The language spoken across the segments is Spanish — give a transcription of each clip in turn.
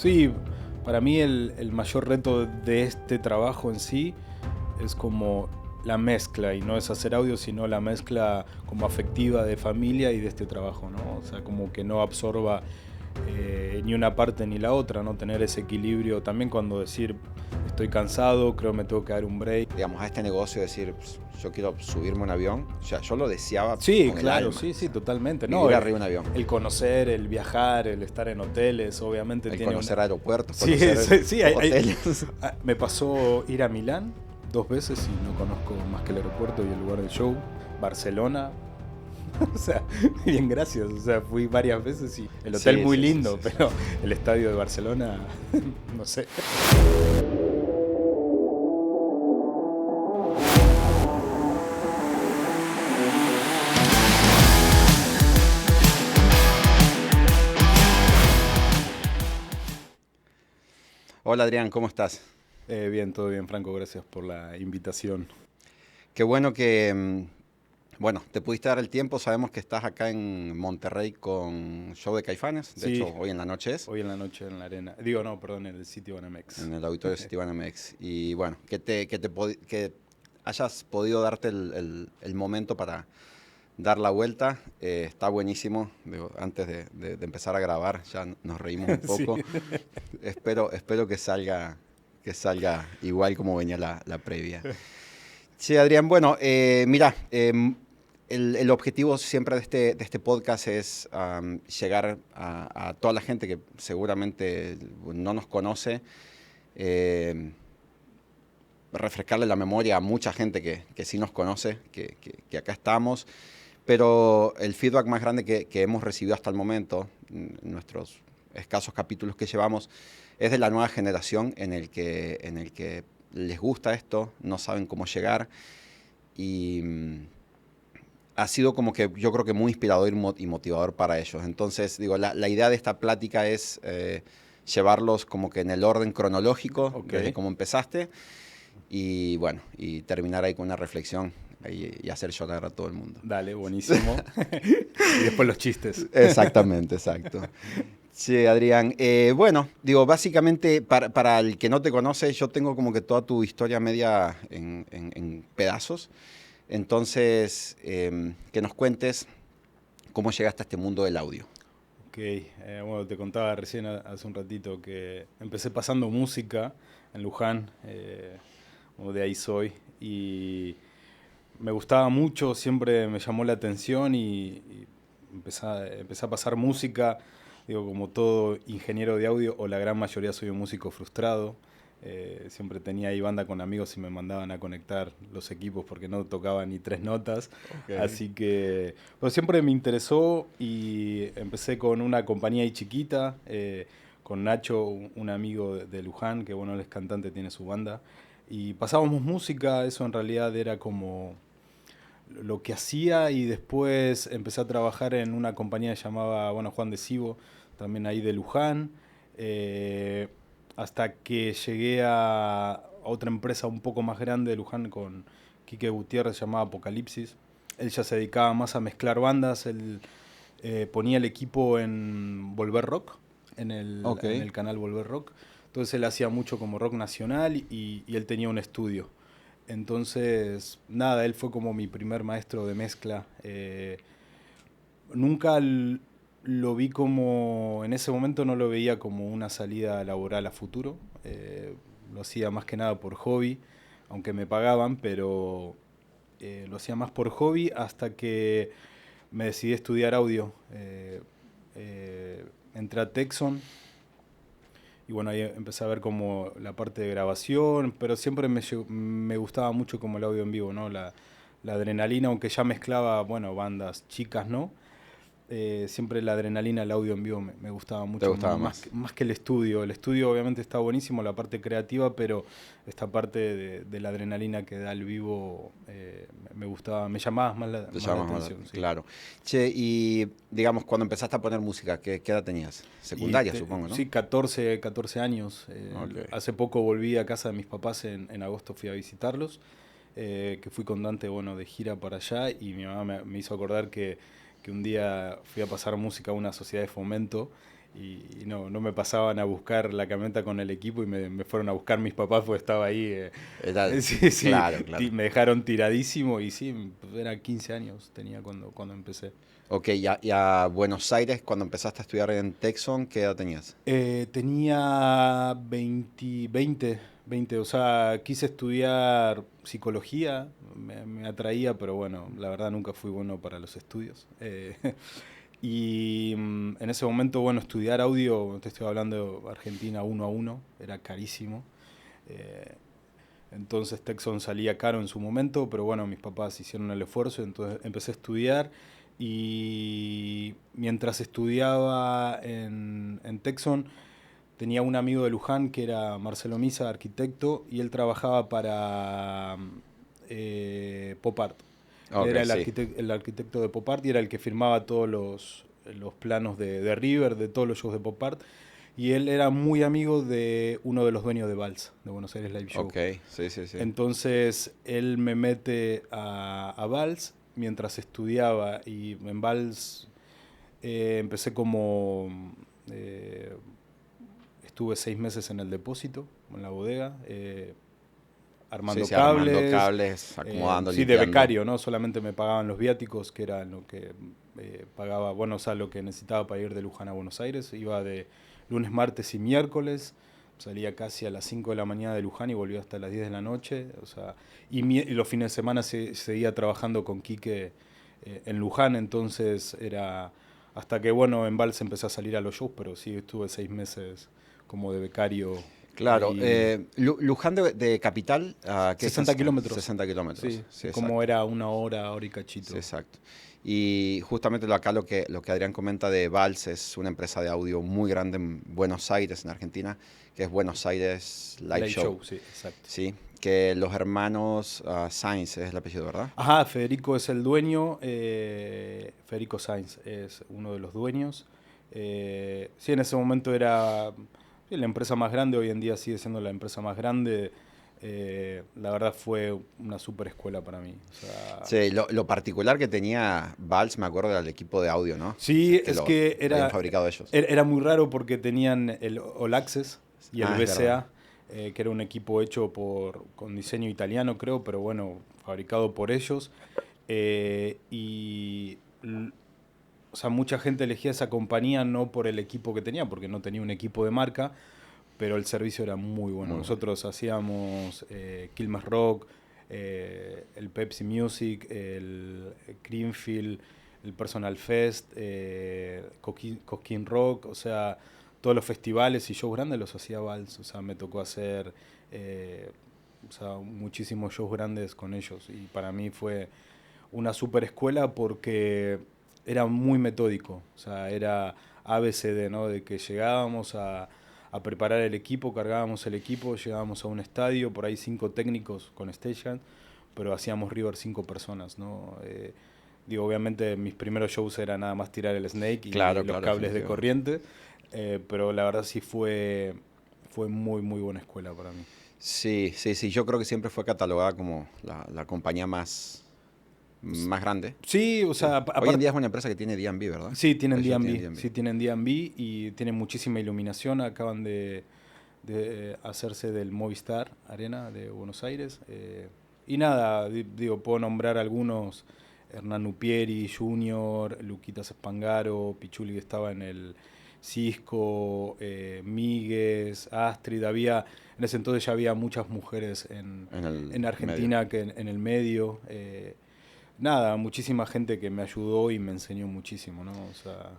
Sí, para mí el mayor reto de este trabajo en sí es como la mezcla, y no es hacer audio, sino la mezcla como afectiva de familia y de este trabajo, ¿no? O sea, como que no absorba ni una parte ni la otra, ¿no? Tener ese equilibrio también cuando decir estoy cansado, creo me tengo que dar un break. Digamos, a este negocio, decir, pues, yo quiero subirme a un avión, o sea, yo lo deseaba Sí, con el claro, alma, sí, o sí, sea, totalmente. No, vivir arriba de un avión, el conocer, el viajar, el estar en hoteles, obviamente el tiene una... conocer aeropuertos, Sí, conocer sí, sí, hoteles. me pasó ir a Milán 2 veces y no conozco más que el aeropuerto y el lugar del show. Barcelona, o sea, bien, gracias. O sea, fui varias veces y el hotel Sí, muy sí, sí, lindo, sí, sí. pero el estadio de Barcelona, no sé. Hola Adrián, ¿cómo estás? Bien, todo bien, Franco, gracias por la invitación. Qué bueno que, bueno, te pudiste dar el tiempo, sabemos que estás acá en Monterrey con show de Caifanes, de hecho Sí, hoy en la noche es, hoy en la noche en la arena. Digo, no, perdón, en el sitio Banamex. en el auditorio Citibanamex. Y bueno, que hayas podido darte el momento para dar la vuelta, está buenísimo. Digo, antes de empezar a grabar ya nos reímos un Sí. poco. Espero que salga igual como venía la previa. Sí, Adrián, bueno, mira, el objetivo siempre de este podcast es llegar a toda la gente que seguramente no nos conoce, eh, refrescarle la memoria a mucha gente que sí nos conoce, que acá estamos, pero el feedback más grande que hemos recibido hasta el momento, en nuestros escasos capítulos que llevamos, es de la nueva generación en el que les gusta esto, no saben cómo llegar y ha sido como que yo creo que muy inspirador y motivador para ellos. Entonces, digo, la idea de esta plática es llevarlos como que en el orden cronológico, Ok, desde cómo empezaste, y bueno, y terminar ahí con una reflexión y hacer llorar a todo el mundo. dale, buenísimo. Y después los chistes. Exactamente, exacto. Sí, Adrián. Bueno, digo, básicamente, para el que no te conoce, yo tengo como que toda tu historia media en pedazos. Entonces, que nos cuentes cómo llegaste a este mundo del audio. Ok, bueno, te contaba recién hace un ratito que empecé pasando música en Luján, o de ahí soy, y me gustaba mucho, siempre me llamó la atención y empecé a pasar música, digo, como todo ingeniero de audio, o la gran mayoría soy un músico frustrado. Siempre tenía ahí banda con amigos y me mandaban a conectar los equipos porque no tocaba ni tres notas. Ok. Así que pues siempre me interesó y empecé con una compañía ahí chiquita, con Nacho, un amigo de Luján, que bueno, él es cantante, tiene su banda. Y pasábamos música, eso en realidad era como lo que hacía, y después empecé a trabajar en una compañía que llamaba, bueno, Juan de Cibo, también ahí de Luján, eh, hasta que llegué a otra empresa un poco más grande de Luján con Quique Gutiérrez, llamada Apocalipsis. Él ya se dedicaba más a mezclar bandas, él ponía el equipo en Volver Rock, en Ok. el canal Volver Rock. Entonces él hacía mucho como rock nacional y él tenía un estudio. Entonces, nada, él fue como mi primer maestro de mezcla. Nunca lo vi como, en ese momento no lo veía como una salida laboral a futuro. Lo hacía más que nada por hobby, aunque me pagaban, pero lo hacía más por hobby hasta que me decidí a estudiar audio. Entré a Texon y bueno, ahí empecé a ver como la parte de grabación, pero siempre me gustaba mucho como el audio en vivo, ¿no? La adrenalina, aunque ya mezclaba, bueno, bandas chicas, ¿no? Siempre la adrenalina, el audio en vivo me gustaba ¿Te mucho, gustaba más? más que el estudio. El estudio obviamente está buenísimo, la parte creativa, pero esta parte de la adrenalina que da el vivo me gustaba, me llamaba Te más la llamas más, atención, sí. claro. Che, y digamos, cuando empezaste a poner música, ¿qué edad tenías? Secundaria, supongo, ¿no? Sí, 14 años. Ok. Hace poco volví a casa de mis papás, en agosto fui a visitarlos, que fui con Dante, bueno, de gira para allá, y mi mamá me hizo acordar que un día fui a pasar música a una sociedad de fomento y no me pasaban a buscar la camioneta con el equipo y me fueron a buscar mis papás porque estaba ahí. Sí, sí, Claro, claro. me dejaron tiradísimo y sí, era 15 años tenía cuando empecé. Ok, y a Buenos Aires, cuando empezaste a estudiar en Texon, ¿qué edad tenías? Tenía 20, o sea, quise estudiar psicología, me atraía, pero bueno, la verdad nunca fui bueno para los estudios. En ese momento, bueno, estudiar audio, te estoy hablando de Argentina 1 a 1, era carísimo. Eh, entonces Texon salía caro en su momento, pero bueno, mis papás hicieron el esfuerzo, entonces empecé a estudiar y mientras estudiaba en Texon tenía un amigo de Luján que era Marcelo Misa, arquitecto, y él trabajaba para Pop Art. Él Ok, era sí. el arquitecto de Pop Art y era el que firmaba todos los planos de River, de todos los shows de Pop Art. Y él era muy amigo de uno de los dueños de Vals, de Buenos Aires Live Show. Ok, sí, sí, sí. Entonces él me mete a Vals mientras estudiaba y en Vals empecé como... estuve 6 meses en el depósito, en la bodega, Sí, armando sí, armando cables, cables, acomodando, sí, de limpiando. becario, ¿no? Solamente me pagaban los viáticos, que era lo que pagaba, bueno, o sea, lo que necesitaba para ir de Luján a Buenos Aires. Iba de lunes, martes y miércoles, salía casi a las 5 de la mañana de Luján y volvía hasta las 10 de la noche, o sea, y los fines de semana seguía trabajando con Quique en Luján, entonces era hasta que, bueno, en Vals empecé a salir a los shows, pero sí estuve 6 meses como de becario Claro, ahí. Luján de Capital, ¿a qué 60 estás? kilómetros. 60 kilómetros, Sí, sí, como exacto. era una hora y Sí, cachito. exacto. Y justamente acá lo que Adrián comenta de Vals es una empresa de audio muy grande en Buenos Aires, en Argentina, que es Buenos Aires Live Live Show, show, sí, exacto. ¿sí? Que los hermanos Sainz es el apellido, ¿verdad? Ajá, Federico es el dueño, Federico Sainz es uno de los dueños. Sí, en ese momento era sí, la empresa más grande, hoy en día sigue siendo la empresa más grande. La verdad fue una super escuela para mí. O sea, Sí, lo particular que tenía Vals, me acuerdo, era el equipo de audio, ¿no? O sea, sí, que es lo que habían fabricado ellos. era muy raro porque tenían el All Access y el Ah, es verdad. BCA, que era un equipo hecho con diseño italiano, creo, pero bueno, fabricado por ellos. Eh, y, l- o sea, mucha gente elegía esa compañía no por el equipo que tenía, porque no tenía un equipo de marca, pero el servicio era muy bueno. Muy bueno. Nosotros hacíamos Quilmes Rock, el Pepsi Music, el Greenfield, el Personal Fest, Cosquín Rock, o sea, todos los festivales y shows grandes los hacía Vals, o sea, me tocó hacer eh, o sea, muchísimos shows grandes con ellos y para mí fue una super escuela porque era muy metódico, o sea, era ABCD, ¿no? De que llegábamos a preparar el equipo, cargábamos el equipo, llegábamos a un estadio, por ahí 5 técnicos con Station, pero hacíamos River 5 personas, ¿no? Digo, obviamente mis primeros shows era nada más tirar el snake y Claro, los claro, cables de definitivo. corriente, pero la verdad sí fue muy, muy buena escuela para mí. Sí, sí, sí. Yo creo que siempre fue catalogada como la compañía más grande. Sí, o Sí. sea, Hoy en aparte, día es una empresa que tiene D&B, ¿verdad? sí, tienen Ellos tienen D&B, D&B. sí tienen D&B y tienen muchísima iluminación. Acaban de hacerse del Movistar Arena de Buenos Aires. Y nada, digo, puedo nombrar algunos, Hernán Upieri, Junior, Luquitas Espangaro, Pichuli que estaba en el Cisco, Míguez, Astrid. En ese entonces ya había muchas mujeres En el en medio. Argentina que en el medio. Nada, muchísima gente que me ayudó y me enseñó muchísimo, ¿no? O sea,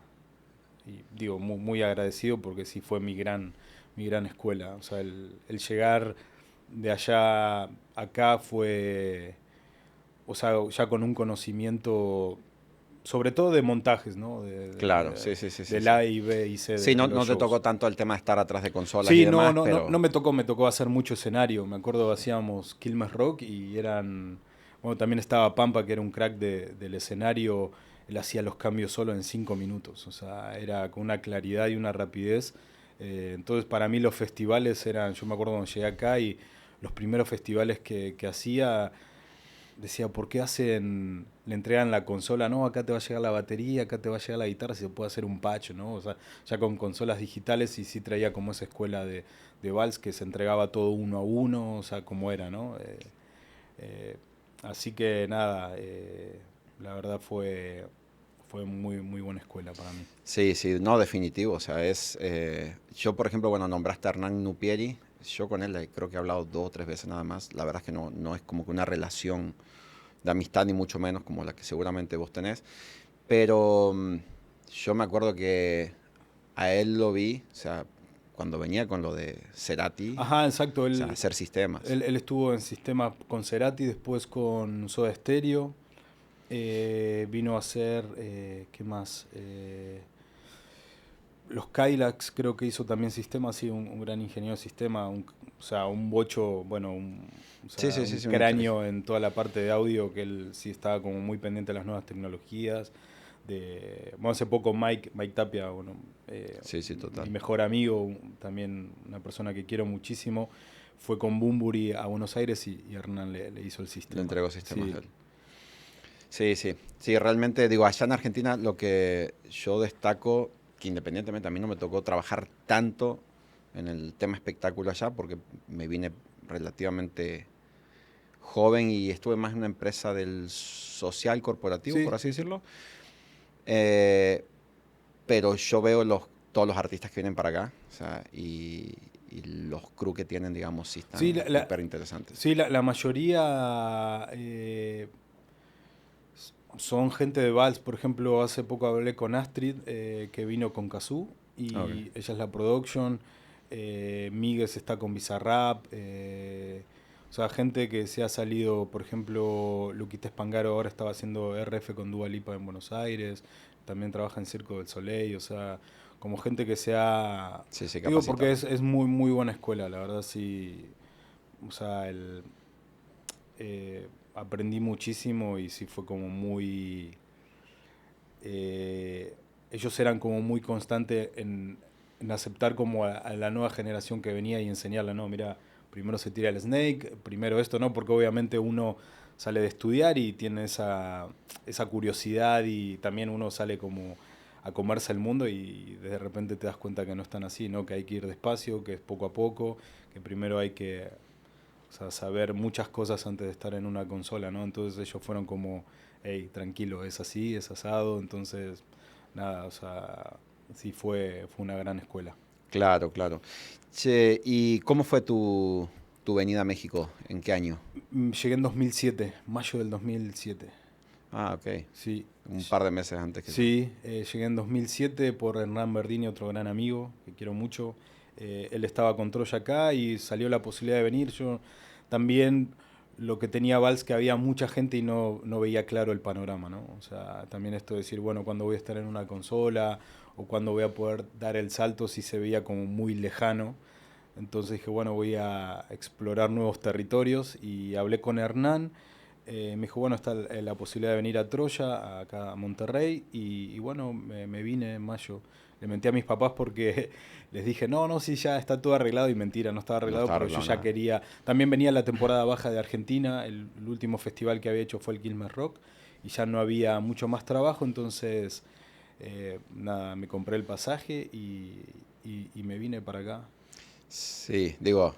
y digo, muy, muy agradecido porque sí fue mi gran escuela. O sea, el llegar de allá a acá fue, o sea, ya con un conocimiento, sobre todo de montajes, ¿no? Claro, sí, sí, sí, sí, Del sí. A y B y C Sí, de no, los no te shows. tocó tanto el tema de estar atrás de consolas y Sí, no, demás, no, no, pero no me tocó hacer mucho escenario. Me acuerdo hacíamos Quilmes Rock y eran, bueno, también estaba Pampa, que era un crack del escenario, él hacía los cambios solo en 5 minutos, o sea, era con una claridad y una rapidez. Entonces para mí los festivales eran, yo me acuerdo cuando llegué acá y los primeros festivales que hacía, decía, ¿por qué le entregan la consola? No, acá te va a llegar la batería, acá te va a llegar la guitarra, si se puede hacer un patch, ¿no? O sea, ya con consolas digitales y sí traía como esa escuela de vals que se entregaba todo uno a uno, o sea, como era, ¿no? Eh, Así que nada, la verdad fue muy buena escuela para mí. Sí, sí, no, definitivo. O sea, yo, por ejemplo, bueno, nombraste a Hernán Nupieri. Yo con él creo que he hablado 2 o 3 veces nada más. La verdad es que no es como que una relación de amistad, ni mucho menos como la que seguramente vos tenés. Pero yo me acuerdo que a él lo vi, o sea, cuando venía con lo de Cerati, Ajá, exacto, o sea, hacer sistemas. él estuvo en sistema con Cerati, después con Soda Stereo, vino a hacer, ¿qué más? Los Kylax creo que hizo también sistema, sí, un gran ingeniero de sistema, o sea, un bocho, bueno, o Sí, sea, sí, sí, un sí, cráneo en toda la parte de audio, que él sí estaba como muy pendiente de las nuevas tecnologías. Bueno, hace poco Mike Tapia, bueno, sí, sí, mi total. mejor amigo, también una persona que quiero muchísimo, fue con Bunbury a Buenos Aires y Hernán le hizo el Le sistema. entregó sistemas Sí, a él. Sí, sí. Sí, realmente, digo, allá en Argentina lo que yo destaco, que independientemente a mí no me tocó trabajar tanto en el tema espectáculo allá, porque me vine relativamente joven y estuve más en una empresa del social corporativo, por sí, así decirlo. Eh, pero yo veo todos los artistas que vienen para acá, o sea, y los crew que tienen, digamos, sí sí, están hiper interesantes. sí, la mayoría son gente de Vals. Por ejemplo, hace poco hablé con Astrid, que vino con Kazoo, Ok. y ella es la production. Migues está con Bizarrap. O sea, gente que se ha salido, por ejemplo, Luquita Espangaro ahora estaba haciendo RF con Dua Lipa en Buenos Aires. También trabaja en Circo del Soleil. O sea, como gente que se ha... Sí, sí, Digo, porque capacitado. es muy buena escuela, la verdad, sí. O sea, aprendí muchísimo y sí fue como muy... ellos eran como muy constantes en aceptar como a la nueva generación que venía y enseñarla, no, mira, primero se tira el snake, primero esto, ¿no? Porque obviamente uno sale de estudiar y tiene esa curiosidad y también uno sale como a comerse el mundo y de repente te das cuenta que no es tan así, ¿no? Que hay que ir despacio, que es poco a poco, que primero hay que, o sea, saber muchas cosas antes de estar en una consola, ¿no? Entonces ellos fueron como, hey, tranquilo, es así, es asado, entonces, nada, o sea, sí fue una gran escuela. Claro, claro. Che, ¿y cómo fue tu venida a México? ¿En qué año? Llegué en 2007, mayo del 2007. Ah, ok. Sí, Un par de meses antes que yo. sí, llegué en 2007 por Hernán Verdini, otro gran amigo que quiero mucho. Él estaba con Troya acá y salió la posibilidad de venir. Yo también lo que tenía Vals que había mucha gente y no veía claro el panorama, ¿no? O sea, también esto de decir, bueno, cuándo voy a estar en una consola o cuándo voy a poder dar el salto si se veía como muy lejano. Entonces dije, bueno, voy a explorar nuevos territorios y hablé con Hernán. Me dijo, bueno, está la posibilidad de venir a Troya, acá a Monterrey, y bueno, me vine en mayo. Le menté a mis papás porque les dije, no, sí, ya está todo arreglado, y mentira, no estaba No arreglado, estaba pero yo arreglado ya nada. quería... También venía la temporada baja de Argentina, el último festival que había hecho fue el Quilmes Rock, y ya no había mucho más trabajo, entonces, nada, me compré el pasaje y me vine para acá. Sí, digo,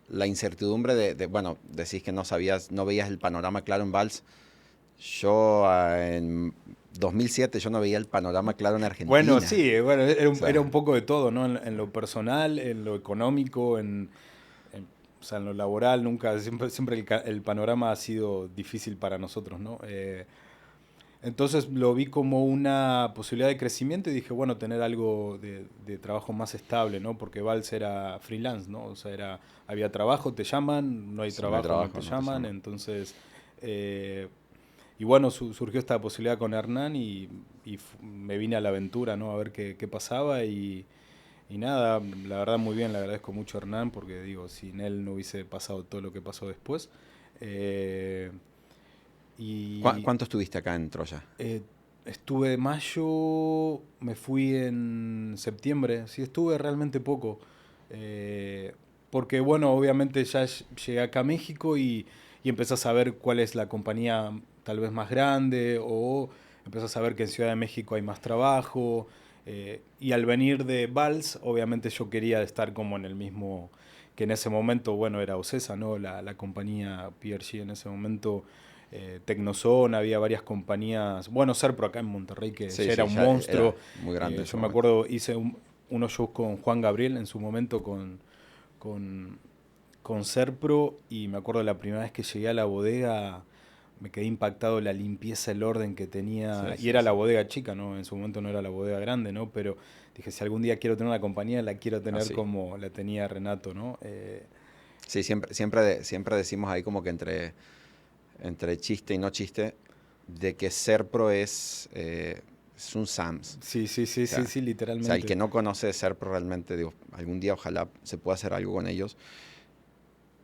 la incertidumbre bueno, decís que no sabías, no veías el panorama claro en Vals. Yo en 2007 yo no veía el panorama claro en Bueno, Argentina. sí, bueno, O era un sea, poco de todo, ¿no? En lo personal, en lo económico, o sea, en lo laboral, siempre el panorama ha sido difícil para nosotros, ¿no? Entonces lo vi como una posibilidad de crecimiento y dije, bueno, tener algo de trabajo más estable, ¿no? Porque Vals era freelance, ¿no? O sea, había trabajo, te llaman, no hay si no hay trabajo, no te trabajo, no te llaman, llaman. entonces... y bueno, surgió esta posibilidad con Hernán me vine a la aventura, ¿no? A ver qué pasaba y nada, la verdad muy bien, le agradezco mucho a Hernán porque digo, sin él no hubiese pasado todo lo que pasó después. Eh, y ¿Cuánto estuviste acá en Troya? eh, estuve de mayo, me fui en septiembre, sí, estuve realmente poco. Eh, Porque bueno, obviamente ya llegué acá a México y empezás a ver cuál es la compañía tal vez más grande o empezás a ver que en Ciudad de México hay más trabajo. Y al venir de Vals, obviamente yo quería estar como en el mismo, que en ese momento, bueno, era Ocesa, ¿no? La compañía PRG en ese momento, Tecnozone, había varias compañías, bueno, Serpro acá en Monterrey, que Sí, ya era sí, un ya era monstruo. muy grande en ese Yo me momento. acuerdo, hice unos shows con Juan Gabriel en su momento con, con Serpro, y me acuerdo la primera vez que llegué a la bodega, me quedé impactado la limpieza, el orden que tenía, Sí, y sí, era la sí. bodega chica, ¿no? En su momento no era la bodega grande, ¿no? Pero dije, si algún día quiero tener una compañía, la quiero tener Así. como la tenía Renato, ¿no? Sí, siempre decimos ahí como que entre chiste y no chiste, de que Serpro es un Sams. Sí, sí, sí, O sí, sea, sí, el literalmente. que no conoce Serpro realmente, digo, algún día ojalá se pueda hacer algo con ellos,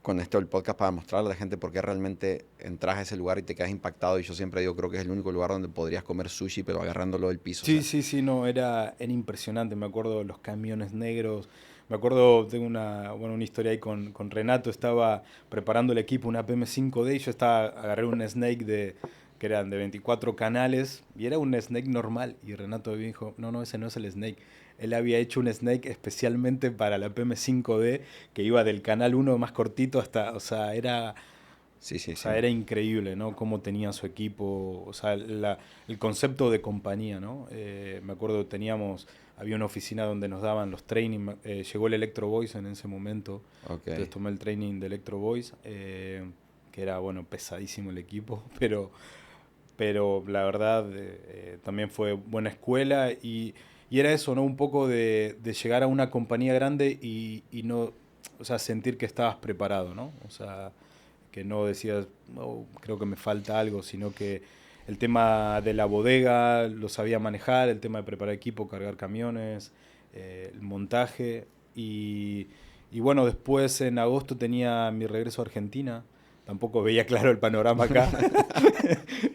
con esto del podcast para mostrarle a la gente por qué realmente entras a ese lugar y te quedas impactado. Y yo siempre digo, creo que es el único lugar donde podrías comer sushi, pero agarrándolo del piso. O Sí, sea, sí, sí, no, era impresionante. Me acuerdo los camiones negros. Me acuerdo, tengo una historia ahí con Renato. Estaba preparando el equipo, una PM5D, y yo agarré un Snake que eran de 24 canales, y era un Snake normal. Y Renato me dijo, no, no, ese no es el Snake. Él había hecho un Snake especialmente para la PM5D, que iba del canal uno más cortito hasta, sí, sí, o sea, sí. era increíble, ¿no? Cómo tenía su equipo, o sea, el concepto de compañía, ¿no? Me acuerdo, había una oficina donde nos daban los training, llegó el Electro Voice en ese momento, Ok. entonces tomé el training de Electro Voice, que era, bueno, pesadísimo el equipo, pero la verdad también fue buena escuela, y era eso, ¿no? Un poco de llegar a una compañía grande y no, o sea, sentir que estabas preparado, ¿no? O sea, que no decías, "Oh, creo que me falta algo", sino que el tema de la bodega lo sabía manejar, el tema de preparar equipo, cargar camiones, el montaje, y bueno, después en agosto tenía mi regreso a Argentina, tampoco veía claro el panorama acá.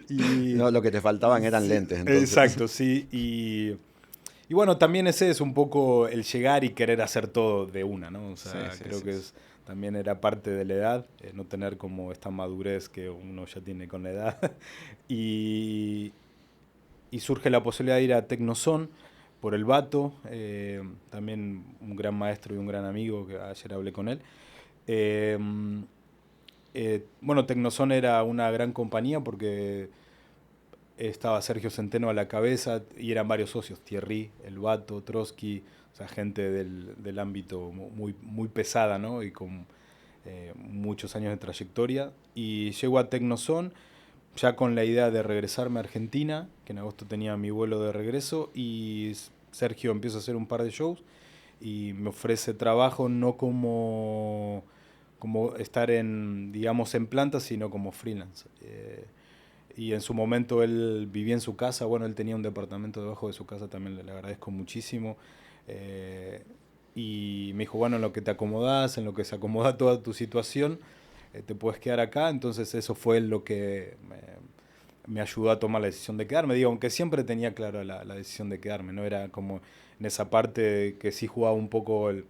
y, No, lo que te faltaban eran sí, lentes, entonces. exacto, sí, y bueno, también ese es un poco el llegar y querer hacer todo de una, ¿no? O Sí, sea, sí, creo sí, que sí. también era parte de la edad, no tener como esta madurez que uno ya tiene con la edad. y, y surge la posibilidad de ir a Tecnozone por el Vato, también un gran maestro y un gran amigo, que ayer hablé con él. Eh, bueno, Tecnozone era una gran compañía porque estaba Sergio Centeno a la cabeza y eran varios socios, Thierry, El Vato, Trotsky, o sea, gente del ámbito muy, muy pesada, ¿no? Y con muchos años de trayectoria. Y llego a Tecnozone ya con la idea de regresarme a Argentina, que en agosto tenía mi vuelo de regreso, y Sergio empieza a hacer un par de shows y me ofrece trabajo no como estar en, digamos, en planta, sino como freelance. Y en su momento él vivía en su casa, bueno, él tenía un departamento debajo de su casa, también le agradezco muchísimo. Eh, y me dijo, bueno, en lo que te acomodás, en lo que se acomoda toda tu situación, te puedes quedar acá. Entonces eso fue lo que me ayudó a tomar la decisión de quedarme. Digo, aunque siempre tenía claro la decisión de quedarme, ¿no? Era como en esa parte que sí jugaba un poco el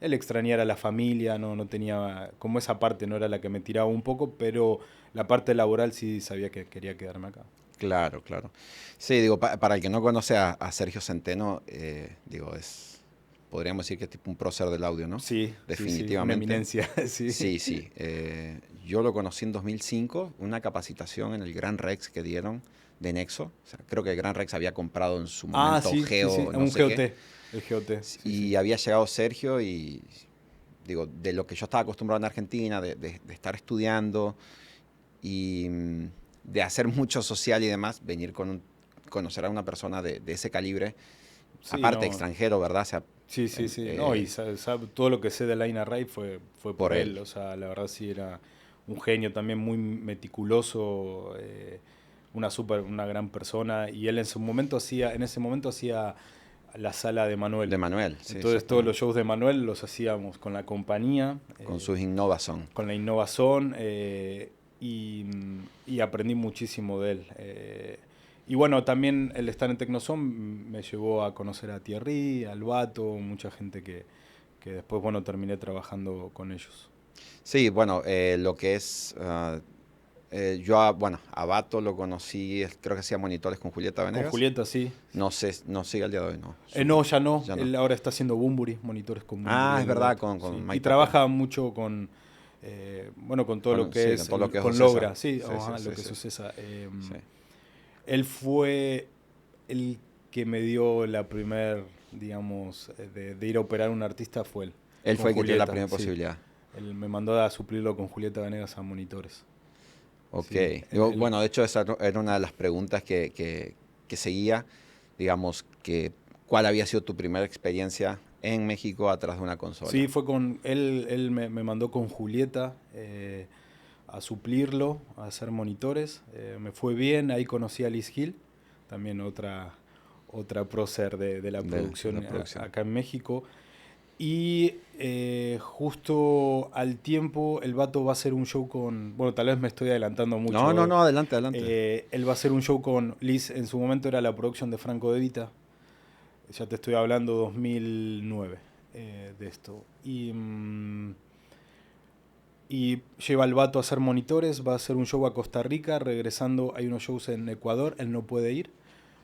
extrañar a la familia, no tenía, como esa parte no era la que me tiraba un poco, pero la parte laboral sí sabía que quería quedarme acá. Claro, claro. Sí, digo, para el que no conoce a Sergio Centeno, digo, podríamos decir que es tipo un prócer del audio, ¿no? Sí, sí, sí, una Definitivamente. eminencia, sí. Sí, sí. Yo lo conocí en 2005, una capacitación en el Gran Rex que dieron de Nexo. O sea, creo que el Gran Rex había comprado en su Ah, momento sí, sí, sí, Geo, no un sé qué. GOT, el GOT, sí, sí. Y había llegado Sergio y, digo, de lo que yo estaba acostumbrado en Argentina, de estar estudiando y de hacer mucho social y demás, venir conocer a una persona de ese calibre, Sí, aparte no, extranjero, ¿verdad? O sea, sí, sí, sí, no, y todo lo que sé de Line Array fue por por él. él, o sea, la verdad sí era un genio también muy meticuloso, una gran persona, y él en ese momento hacía la sala de Manuel. De Manuel, sí, Entonces todos los exactamente. shows de Manuel los hacíamos con la compañía, Con sus Innovazón. con la innovación, y aprendí muchísimo de él. Y bueno, también el estar en Tecnozone me llevó a conocer a Thierry, al Vato, mucha gente que después, bueno, terminé trabajando con ellos. Sí, bueno, lo que es... yo, bueno, a Bato lo conocí, creo que hacía monitores con Julieta Con Venegas. Julieta, sí. No sé, no sigue al día de hoy, no. No, ya no. Ya no. Él ahora está haciendo Bunbury, monitores con Bunbury, Ah, es el verdad, Bato. con Sí. Y Mike Tapia. trabaja mucho con, bueno, con todo lo que Sí, con es, todo lo que es con Ocesa. Logra, sí, Sí, sí, ajá, lo sí, que es sí. Ocesa. Sí. Él fue el que me dio la primer, digamos, de ir a operar a un artista fue él, Él con fue el que dio la Julieta, primera sí. posibilidad. Él me mandó a suplirlo con Julieta Venegas a monitores. Ok. Sí, Bueno, de hecho, esa era una de las preguntas que seguía, digamos, que ¿cuál había sido tu primera experiencia en México atrás de una sí, consola? fue con él me mandó con Julieta a suplirlo, a hacer monitores. Me fue bien, ahí conocí a Liz Hill, también otra prócer de la De la producción producción. acá en México. Y justo al tiempo el vato va a hacer un show con, bueno, tal vez me estoy adelantando No, no, mucho. no, adelante, adelante. Él va a hacer un show con Liz, en su momento era la producción de Franco De Vita. Ya te estoy hablando 2009 de esto. Y lleva al vato a hacer monitores, va a hacer un show a Costa Rica, regresando hay unos shows en Ecuador, él no puede ir,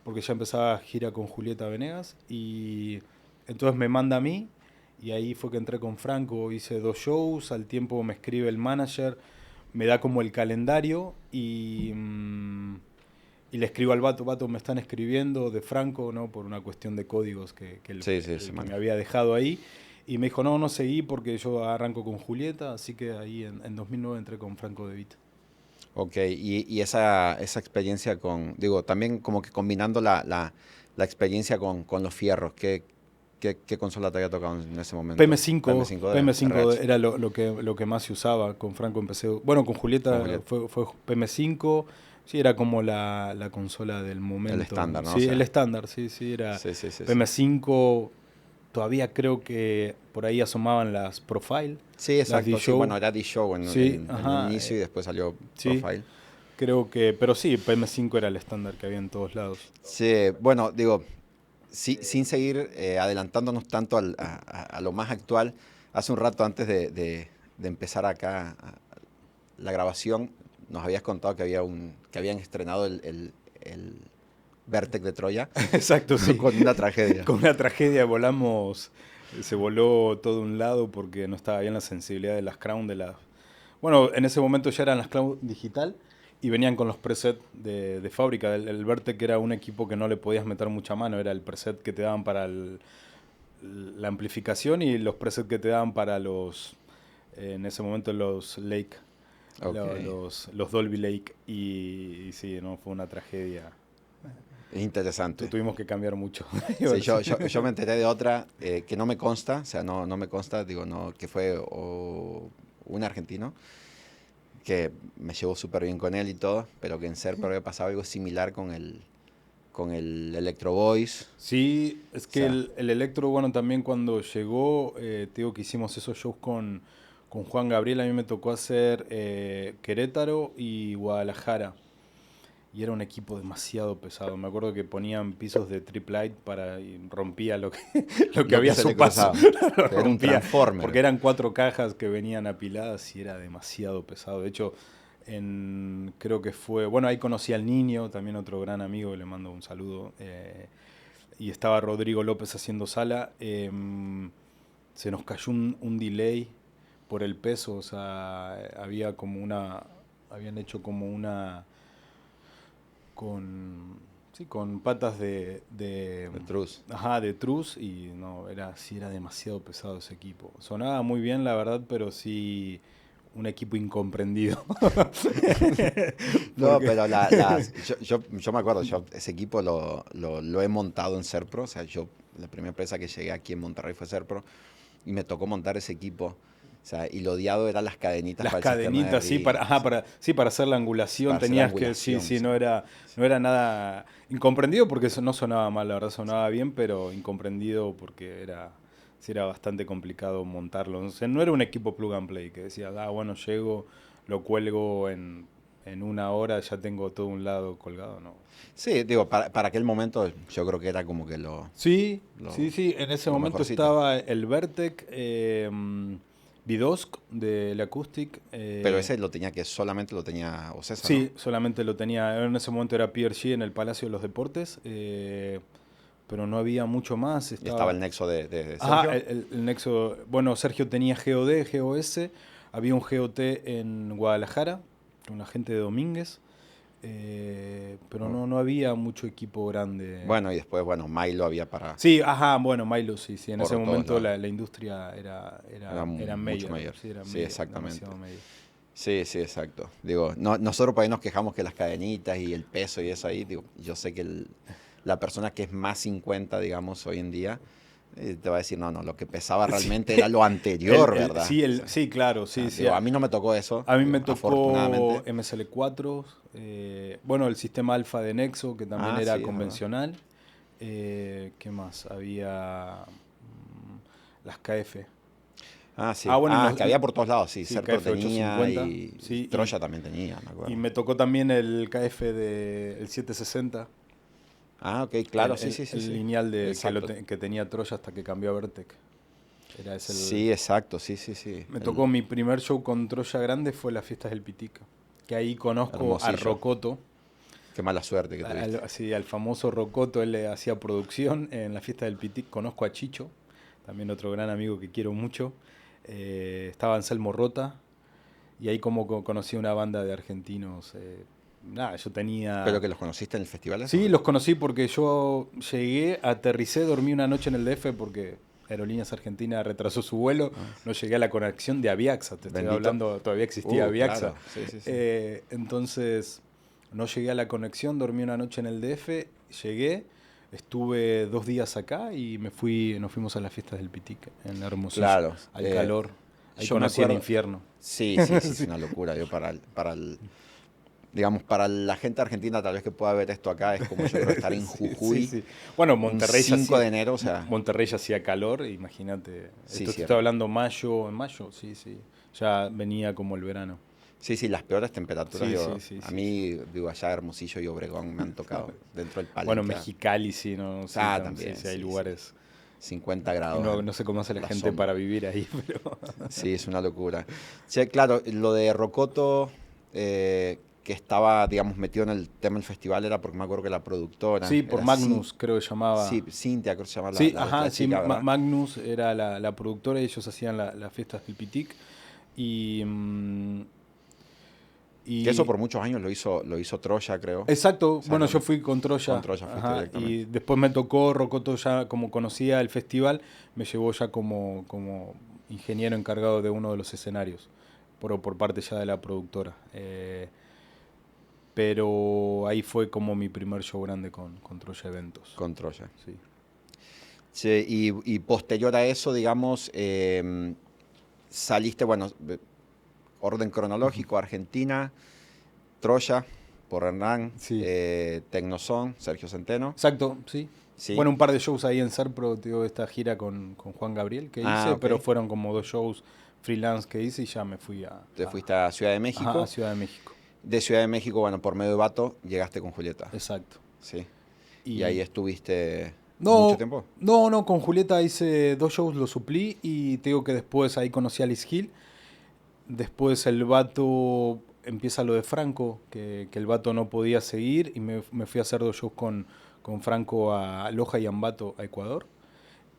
porque ya empezaba gira con Julieta Venegas, y entonces me manda a mí, y ahí fue que entré con Franco, hice 2 shows, al tiempo me escribe el manager, me da como el calendario, y le escribo al vato, vato, me están escribiendo de Franco, ¿no? Por una cuestión de códigos Sí, sí, el se que me maneja. había dejado ahí. Y me dijo, no, no seguí porque yo arranco con Julieta, así que ahí en 2009 entré con Franco De Vita. Ok, y esa experiencia con, digo, también como que combinando la experiencia con los fierros, ¿qué consola te había tocado en ese momento? PM5, PM5 de PM5 RH, era lo que más se usaba. Con Franco empecé. Bueno, con con Julieta Julieta. fue PM5. Sí, era como la consola del El momento. estándar, ¿no? O Sí, el sea, estándar, sí, sí, era sí, sí, sí, sí. PM5. Todavía creo que por ahí asomaban las Profile, Sí, las exacto, sí, D-Show. bueno, era D-Show Sí, en un ajá, inicio y después salió sí. Profile. Creo que, pero sí, PM5 era el estándar que había en todos lados. Sí, bueno, digo, sí, sin seguir adelantándonos tanto a lo más actual, hace un rato antes de empezar acá la grabación, nos habías contado que habían estrenado el Vertec de Troya Exacto, sí. con una tragedia. Con una tragedia volamos, se voló todo un lado porque no estaba bien la sensibilidad de las Crown de las... Bueno, en ese momento ya eran las Crown digital y venían con los presets de fábrica. El Vertec era un equipo que no le podías meter mucha mano, era el preset que te daban para la amplificación y los presets que te daban para los, en ese momento los Lake, Ok, los Dolby Lake y sí, no, fue una tragedia. es interesante. Tuvimos que cambiar mucho. Sí, yo me enteré de otra que no me consta, o sea, no me consta, digo, no, que fue un argentino que me llevó súper bien con él y todo, pero que en Serpro había pasado algo similar con el Electro Voice. Sí, es O que sea, el electro, bueno, también cuando llegó, te digo que hicimos esos shows con Juan Gabriel, a mí me tocó hacer Querétaro y Guadalajara. Y era un equipo demasiado pesado. Me acuerdo que ponían pisos de triplite para y rompía lo que, lo que lo que había a se le su paso. cruzaba. Lo Era un rompía. Porque transformer. eran 4 cajas que venían apiladas y era demasiado pesado. De hecho, creo que fue. Bueno, ahí conocí al niño, también otro gran amigo, le mando un saludo. Y estaba Rodrigo López haciendo sala. Se nos cayó un delay por el peso. O sea, había como una. Habían hecho como una con, sí, con patas De Truz. ajá, de truz y no, sí era demasiado pesado ese equipo. Sonaba muy bien, la verdad, pero sí un equipo incomprendido. No, Porque pero yo me acuerdo, yo ese equipo lo he montado en Serpro, o sea, la primera empresa que llegué aquí en Monterrey fue Serpro, y me tocó montar ese equipo, o sea, y lo odiado eran las cadenitas las para el sistema de cadenitas, sí, RI, o sea, sí, para hacer la angulación para hacer la tenías que, sí, angulación, o sí, sea, no era nada incomprendido porque eso no sonaba mal, la verdad sonaba bien, pero incomprendido porque sí era bastante complicado montarlo. O sea, no era un equipo plug and play que decía, ah, bueno, llego, lo cuelgo en una hora, ya tengo todo un lado colgado, no. sí, digo, para aquel momento yo creo que era como que Sí, lo, sí, sí, en ese lo momento mejorcito. estaba el Vertec, Vidosk del Acoustic. Pero ese solamente lo tenía Ocesa, Sí, ¿no? solamente lo tenía. En ese momento era PRG en el Palacio de los Deportes. Pero no había mucho más. Y estaba el nexo de Ajá, Sergio. el nexo. Bueno, Sergio tenía GOD, GOS. Había un GOT en Guadalajara, con la gente de Domínguez. Pero Oh. no había mucho equipo grande. Bueno, y después, bueno, Milo había para Sí, ajá, bueno, Milo, sí, sí. En por ese todos momento lados. la industria Era era mucho mayor. mayor. Sí, era Sí, mayor, exactamente. demasiado mayor. Sí, sí, exacto. Digo, nosotros por ahí nos quejamos que las cadenitas y el peso y eso ahí, digo, yo sé que la persona que es más 50, digamos, hoy en día, te va a decir, no, lo que pesaba Sí, realmente era lo anterior, ¿verdad? O sea, sí, claro, sí, sí. digo, a mí no me tocó eso, A mí digo, me tocó afortunadamente. MSL4, bueno, el sistema alfa de Nexo, que también era Sí, es verdad. convencional. ¿Qué más? Había las KF. Sí. Bueno, Que había por todos lados, sí. sí, Sertor tenía KF850, y sí, Troya también tenía, me y acuerdo. me tocó también el KF el 760, Ok, claro, sí, el sí. lineal Exacto. que tenía Troya hasta que cambió a Vertec. Era ese Sí, exacto, sí. Me tocó mi primer show con Troya grande fue las fiestas del Pitica, que ahí conozco a Hermosillo. Rocoto. Qué mala suerte que tuviste. Sí, al famoso Rocoto, él le hacía producción en la fiesta del Pitic. Conozco a Chicho, también otro gran amigo que quiero mucho. Estaba Anselmo Rota, y ahí como conocí una banda de argentinos. Nada, yo ¿Pero tenía... que los conociste en el festival eso? Sí, los conocí porque yo llegué, aterricé, dormí una noche en el DF porque Aerolíneas Argentinas retrasó su vuelo. Ah, No llegué a la conexión de Aviaxa, te estoy bendito. hablando, todavía existía Aviaxa. Claro, sí. Entonces, no llegué a la conexión, dormí una noche en el DF, llegué, estuve 2 días acá y nos fuimos a las fiestas del Pitic en Hermosillo, Claro. al calor. Ahí Yo me conocí el acuerdo. infierno. Sí, es Sí. una locura. Yo digamos, para la gente argentina tal vez que pueda ver esto acá, es como yo creo estar en Sí, Jujuy sí. Bueno, un 5 de enero, o sea, Monterrey ya hacía calor, imagínate. sí, Esto te sí, estoy hablando en mayo, sí, sí. Ya venía como el verano. sí, las peores temperaturas, Sí, sí, sí, a sí, sí. mí, digo, allá Hermosillo y Obregón me han tocado dentro del Bueno, Palenque. Mexicali, sí, no, sí, sí, También, sí, hay sí. lugares. 50 grados No, no sé cómo hace a la la gente para sombra. vivir ahí, pero... Sí, es una locura. Sí, claro, lo de Rocoto, que estaba, digamos, metido en el tema del festival, era porque me acuerdo que la productora Sí, por era Magnus, creo que Sí, llamaba. Cintia, creo que se llama Sí, la ajá, sí, chica, ¿verdad? Magnus era la productora y ellos hacían las fiestas del Pitic. Y, Que eso y por muchos años lo hizo Troya, creo. exacto, O sea, bueno, yo fui con con Troya, Troya fuiste ajá, y directamente. después me tocó Rocoto ya, como conocía el festival, me llevó ya como ingeniero encargado de uno de los escenarios, por parte ya de la productora. Pero ahí fue como mi primer show grande con Troya Eventos. Con Troya. Sí. Sí, y posterior a eso, digamos, saliste, bueno, orden cronológico, Argentina, Troya, por Hernán, Sí. Tecnozón, Sergio Centeno. Exacto, sí. Sí. Bueno, un par de shows ahí en Serpro, digo, esta gira con Juan Gabriel que hice, Ok. pero fueron como 2 shows freelance que hice y ya me fui Te fuiste a Ciudad de a México. Ciudad de México. De Ciudad de México, bueno, por medio de Vato, llegaste con Julieta. Exacto. Sí. Y ahí Y estuviste mucho no, tiempo. no, con Julieta hice 2 shows, lo suplí y te digo que después ahí conocí a Liz Hill. Después el vato empieza lo de Franco, que el vato no podía seguir y me fui a hacer 2 shows con Franco a Loja y Ambato, a Ecuador.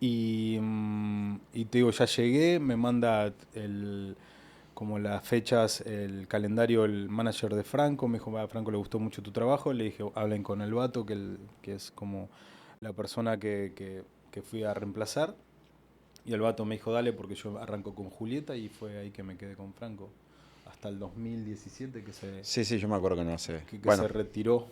Y te digo, ya llegué, me manda como las fechas, el calendario, el manager de Franco, me dijo, a Franco le gustó mucho tu trabajo, le dije, hablen con el vato, que es como la persona que fui a reemplazar. Y el vato me dijo, dale, porque yo arranco con Julieta y fue ahí que me quedé con Franco. Hasta el 2017 Sí, yo me acuerdo que no hace. que Bueno, se retiró.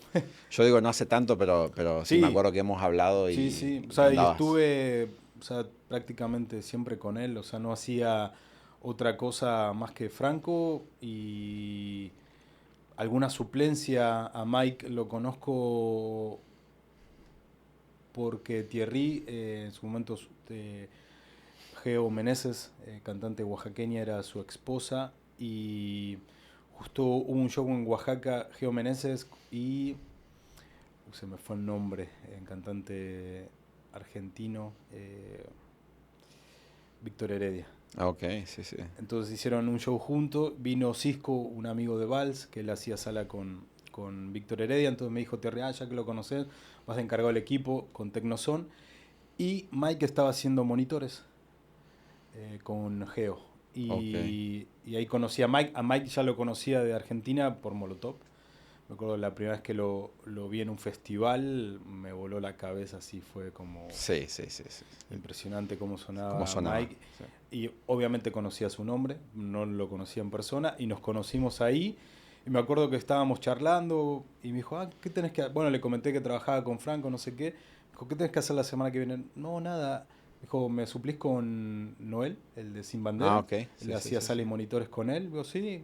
yo digo no hace tanto, pero sí me Sí, acuerdo que hemos hablado sí. O y sea, y andabas. estuve, o sea, prácticamente siempre con él. O sea, no hacía otra cosa más que Franco y alguna suplencia a Mike lo conozco porque Thierry, en su momento, Geo Meneses, cantante oaxaqueña, era su esposa y justo hubo un show en Oaxaca, Geo Meneses y se me fue el nombre, el cantante argentino, Víctor Heredia. Ah, ok, sí, sí. Entonces hicieron un show juntos, vino Cisco, un amigo de Vals, que él hacía sala con Víctor Heredia, entonces me dijo, Terry, ya que lo conoces, vas a encargar el equipo con Tecnoson. Y Mike estaba haciendo monitores con Geo. Ok. Y ahí conocí a Mike ya lo conocía de Argentina por Molotov. Me acuerdo la primera vez que lo vi en un festival, me voló la cabeza, así fue como Sí, sí, sí, sí. impresionante cómo ¿Cómo sonaba sonaba? Mike. Sí. Y obviamente conocía su nombre, no lo conocía en persona, y nos conocimos ahí. Y me acuerdo que estábamos charlando y me dijo, ¿qué tenés que hacer? Bueno, le comenté que trabajaba con Franco, no sé qué. Me dijo, ¿qué tenés que hacer la semana que viene? No, nada. Me dijo, ¿me suplís con Noel, el de Sin Ah, Bandera? ok. Sí, Le sí, hacía sí, sí. sala y monitores con él. Digo, sí.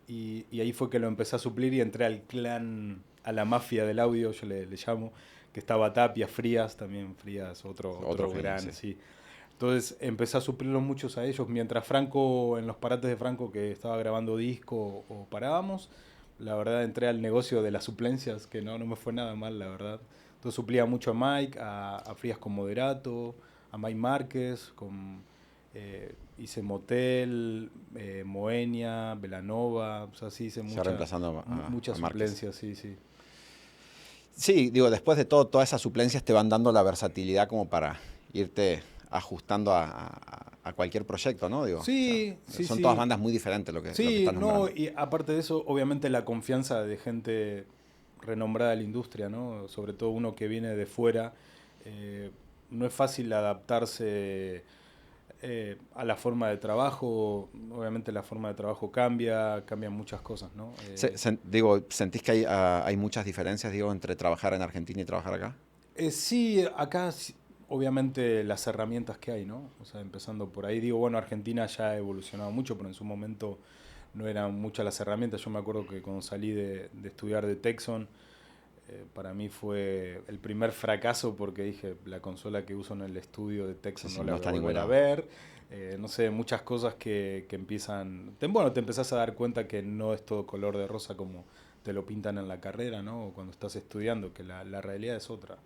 Y ahí fue que lo empecé a suplir y entré al clan, a la mafia del audio, yo le llamo, que estaba Tapia, Frías, también Frías, Otro otro genio, gran, sí. sí. Entonces empecé a suplirlos muchos a ellos, mientras Franco, en los parates de Franco que estaba grabando disco o parábamos, la verdad entré al negocio de las suplencias, que no me fue nada mal, la verdad. Entonces suplía mucho a Mike, a Frías con Moderato, a Mike Márquez, hice Motel, Moenia, Belanova, o sea, sí hice Se reemplazando muchas a Márquez. suplencias, sí, sí. Sí, digo, después de todo, todas esas suplencias te van dando la versatilidad como para irte ajustando a cualquier proyecto, ¿no? Digo, o sea, Sí, sí, son todas sí. bandas muy diferentes lo que Sí, estás no, nombrando. y aparte de eso, obviamente la confianza de gente renombrada de la industria, ¿no? Sobre todo uno que viene de fuera, eh, no es fácil adaptarse a la forma de trabajo. Obviamente la forma de trabajo cambian muchas cosas, ¿no? Digo, ¿sentís que hay muchas diferencias, digo, entre trabajar en Argentina y trabajar acá? Sí, acá obviamente las herramientas que hay, ¿no? O sea, empezando por ahí, digo, bueno, Argentina ya ha evolucionado mucho, pero en su momento no eran muchas las herramientas. Yo me acuerdo que cuando salí de estudiar de Texon, para mí fue el primer fracaso porque dije, la consola que uso en el estudio de Sí, Texon sí, no la no voy a está en ningún volver a lado. ver. No sé, muchas cosas que empiezan... Bueno, te empezás a dar cuenta que no es todo color de rosa como te lo pintan en la carrera, ¿no? O cuando estás estudiando, que la realidad es otra,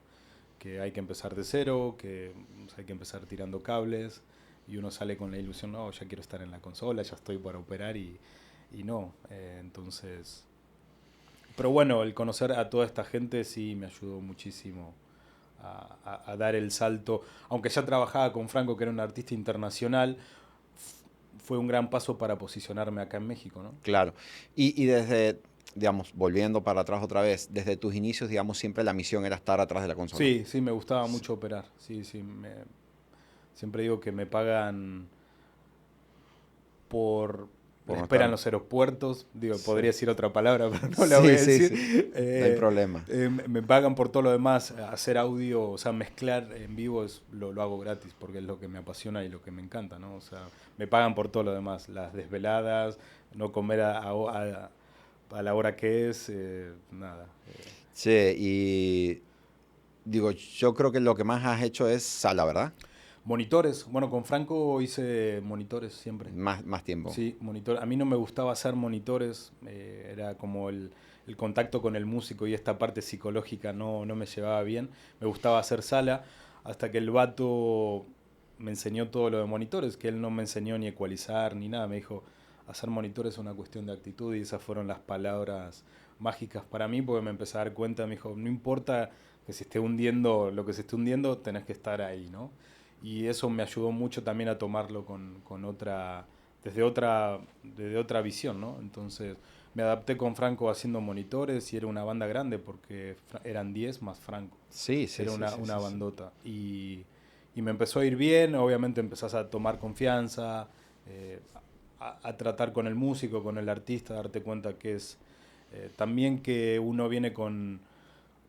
que hay que empezar de cero, que hay que empezar tirando cables y uno sale con la ilusión, no, ya quiero estar en la consola, ya estoy para operar y no. Entonces, pero bueno, el conocer a toda esta gente sí me ayudó muchísimo a dar el salto. Aunque ya trabajaba con Franco, que era un artista internacional, fue un gran paso para posicionarme acá en México, ¿no? Claro. Y desde, digamos, volviendo para atrás otra vez, desde tus inicios, digamos, siempre la misión era estar atrás de la consola. Sí, sí, me gustaba Sí. mucho operar. Sí, sí, siempre digo que me pagan por Por la no espera estar. en los aeropuertos, digo, Sí. podría decir otra palabra, pero no la voy Sí, a sí, decir. sí. No hay problema. Me pagan por todo lo demás, hacer audio, o sea, mezclar en vivo lo hago gratis porque es lo que me apasiona y lo que me encanta, ¿no? O sea, me pagan por todo lo demás, las desveladas, no comer a la hora que es, nada. Sí, y digo, yo creo que lo que más has hecho es sala, ¿verdad? Monitores, bueno, con Franco hice monitores siempre. Más tiempo. Sí, monitor. A mí no me gustaba hacer monitores, era como el contacto con el músico y esta parte psicológica no me llevaba bien. Me gustaba hacer sala, hasta que el vato me enseñó todo lo de monitores, que él no me enseñó ni ecualizar ni nada. Me dijo, hacer monitores es una cuestión de actitud y esas fueron las palabras mágicas para mí, porque me empecé a dar cuenta, me dijo, no importa que se esté hundiendo lo que se esté hundiendo, tenés que estar ahí, ¿no? Y eso me ayudó mucho también a tomarlo con otra desde otra visión, ¿no? Entonces me adapté con Franco haciendo monitores y era una banda grande porque eran 10 más Franco. Sí, sí, Era sí, sí, una sí, sí. bandota. Y me empezó a ir bien, obviamente empezás a tomar confianza, a tratar con el músico, con el artista, darte cuenta que es también que uno viene con,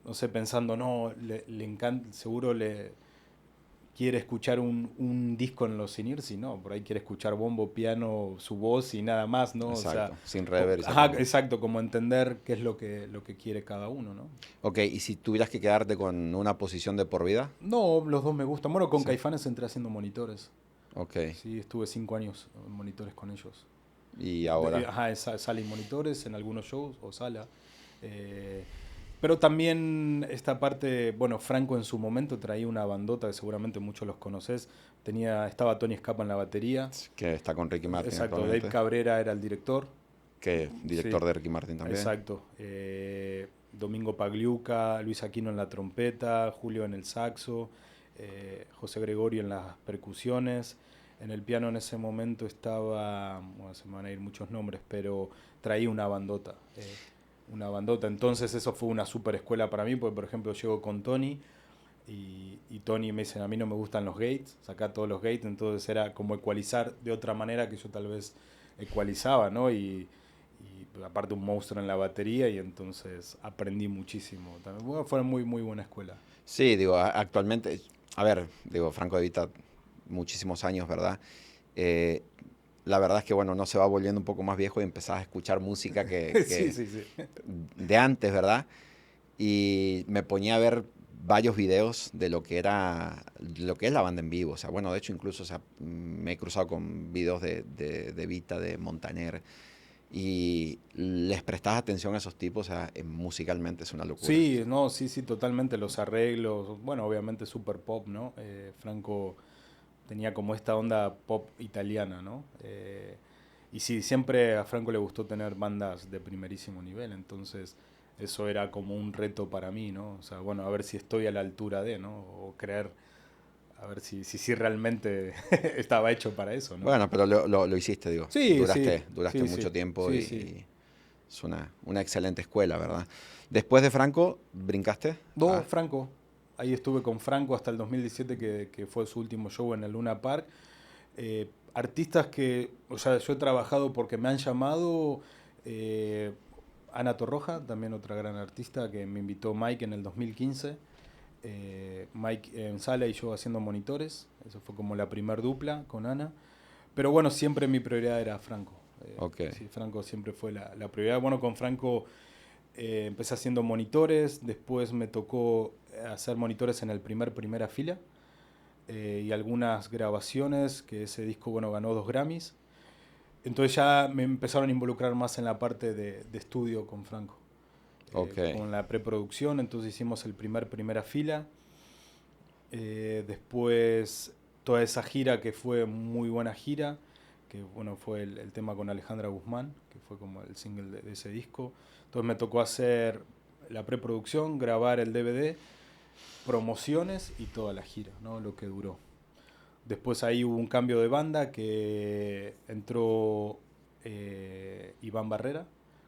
no sé, pensando, no, le encanta, seguro le quiere escuchar un disco en los Sinirsi, no, por ahí quiere escuchar bombo, piano, su voz y nada más, ¿no? O sea, Exacto, sin rever y se ajá, acabó. exacto, como entender qué es lo que quiere cada uno, ¿no? Ok, y si tuvieras que quedarte con una posición de por vida, No, los dos me gustan. Bueno, con sí. Caifanes entré haciendo monitores. Ok, Sí, estuve 5 años en monitores con ellos. y ahora. Ajá, sala y monitores en algunos shows o sala. Eh, Pero también esta parte, bueno, Franco en su momento traía una bandota que seguramente muchos los conoces. Estaba Tony Scapa en la batería. Que está con Ricky Martin Exacto, Dave actualmente. Cabrera era el director. Que Sí, director de Ricky Martin también. exacto. Domingo Pagliuca, Luis Aquino en la trompeta, Julio en el saxo, José Gregorio en las percusiones. En el piano en ese momento estaba, bueno, se me van a ir muchos nombres, pero traía una bandota. Una bandota. Entonces eso fue una super escuela para mí, porque por ejemplo llego con Tony y Tony me dice, a mí no me gustan los gates, saca todos los gates, entonces era como ecualizar de otra manera que yo tal vez ecualizaba, ¿no? Y aparte un monstruo en la batería y entonces aprendí muchísimo. También, bueno, fue muy, muy buena escuela. Sí, digo, actualmente, a ver, digo, Franco De Vita, muchísimos años, ¿verdad? Eh, la verdad es que, bueno, no se va volviendo un poco más viejo y empezás a escuchar música Sí, sí, sí. de antes, ¿verdad? Y me ponía a ver varios videos de lo que es la banda en vivo. O sea, bueno, de hecho incluso, o sea, me he cruzado con videos de Vita, de Montaner, y les prestás atención a esos tipos, o sea, musicalmente es una locura. Sí, no, sí, sí, totalmente. Los arreglos, bueno, obviamente super pop, ¿no? Franco tenía como esta onda pop italiana, ¿no? Y sí, siempre a Franco le gustó tener bandas de primerísimo nivel, entonces eso era como un reto para mí, ¿no? O sea, bueno, a ver si estoy a la altura de, ¿no? O creer, a ver si realmente estaba hecho para eso, ¿no? Bueno, pero lo hiciste, digo. Sí, sí, Duraste sí, sí, mucho tiempo sí, sí. y es una excelente escuela, ¿verdad? Después de Franco, ¿brincaste? No, Franco. Ahí estuve con Franco hasta el 2017, que fue su último show en el Luna Park. Artistas que, o sea, yo he trabajado porque me han llamado. eh, Ana Torroja, también otra gran artista que me invitó Mike en el 2015. Mike en sala y yo haciendo monitores. Eso fue como la primer dupla con Ana. Pero bueno, siempre mi prioridad era Franco. Ok, Sí, Franco siempre fue la prioridad. Bueno, con Franco empecé haciendo monitores, después me tocó hacer monitores en el primera fila y algunas grabaciones, que ese disco bueno ganó 2 Grammys. Entonces ya me empezaron a involucrar más en la parte de estudio con Franco, ok. con la preproducción, entonces hicimos el primera fila, después toda esa gira que fue muy buena gira, que bueno fue el tema con Alejandra Guzmán, que fue como el single de ese disco. Entonces me tocó hacer la preproducción, grabar el DVD, promociones y toda la gira, ¿no? Lo que duró. Después ahí hubo un cambio de banda que entró Iván Barrera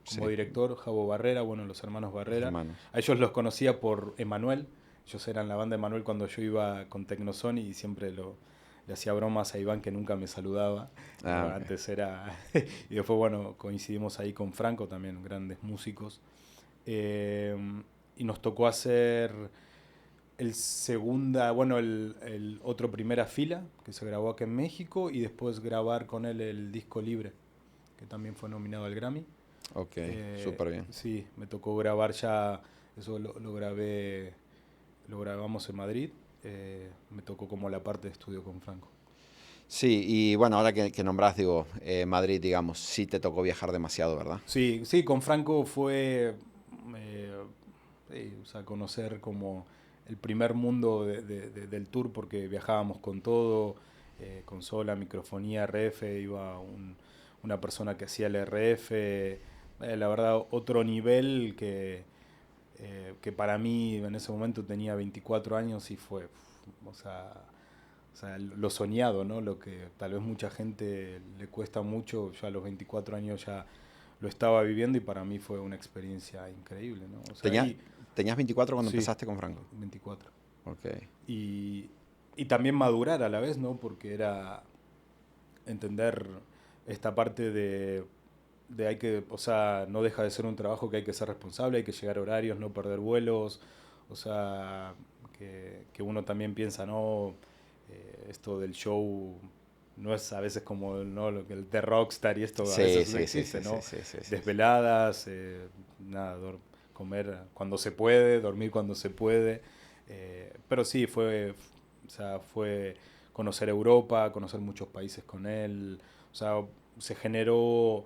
como Sí, director, Javo Barrera, bueno, los hermanos los Barrera. hermanos. A ellos los conocía por Emanuel. Ellos eran la banda de Emanuel cuando yo iba con Tecnosony y siempre le hacía bromas a Iván que nunca me saludaba. Ah, ok. Antes era... y después, bueno, coincidimos ahí con Franco, también grandes músicos. Eh, y nos tocó hacer el otro primera fila, que se grabó acá en México, y después grabar con él el disco Libre, que también fue nominado al Grammy. Ok, súper bien. Sí, me tocó grabar ya, eso lo grabamos en Madrid, me tocó como la parte de estudio con Franco. Sí, y bueno, ahora que nombrás, digo, Madrid, digamos, sí te tocó viajar demasiado, ¿verdad? Sí, sí, con Franco fue, eh, sí, o sea, conocer como el primer mundo del tour porque viajábamos con todo, consola, microfonía, RF, una persona que hacía el RF, la verdad otro nivel que para mí en ese momento tenía 24 años y fue, o sea, lo soñado, ¿no? Lo que tal vez mucha gente le cuesta mucho, yo a los 24 años ya lo estaba viviendo y para mí fue una experiencia increíble, ¿no? O sea, Tenía- ¿Tenías 24 cuando sí, empezaste con Franco? 24. Ok. Y, y también madurar a la vez, ¿no? Porque era entender esta parte de hay que, o sea, no deja de ser un trabajo que hay que ser responsable, hay que llegar a horarios, no perder vuelos, o sea, que uno también piensa, no, esto del show no es a veces como ¿no? lo que el de Rockstar y esto a Sí, veces no sí, sí, existe, sí, sí, ¿no? sí, sí, sí, sí. Desveladas, nada, comer cuando se puede, dormir cuando se puede, pero sí, o sea, fue conocer Europa, conocer muchos países con él, o sea, se generó,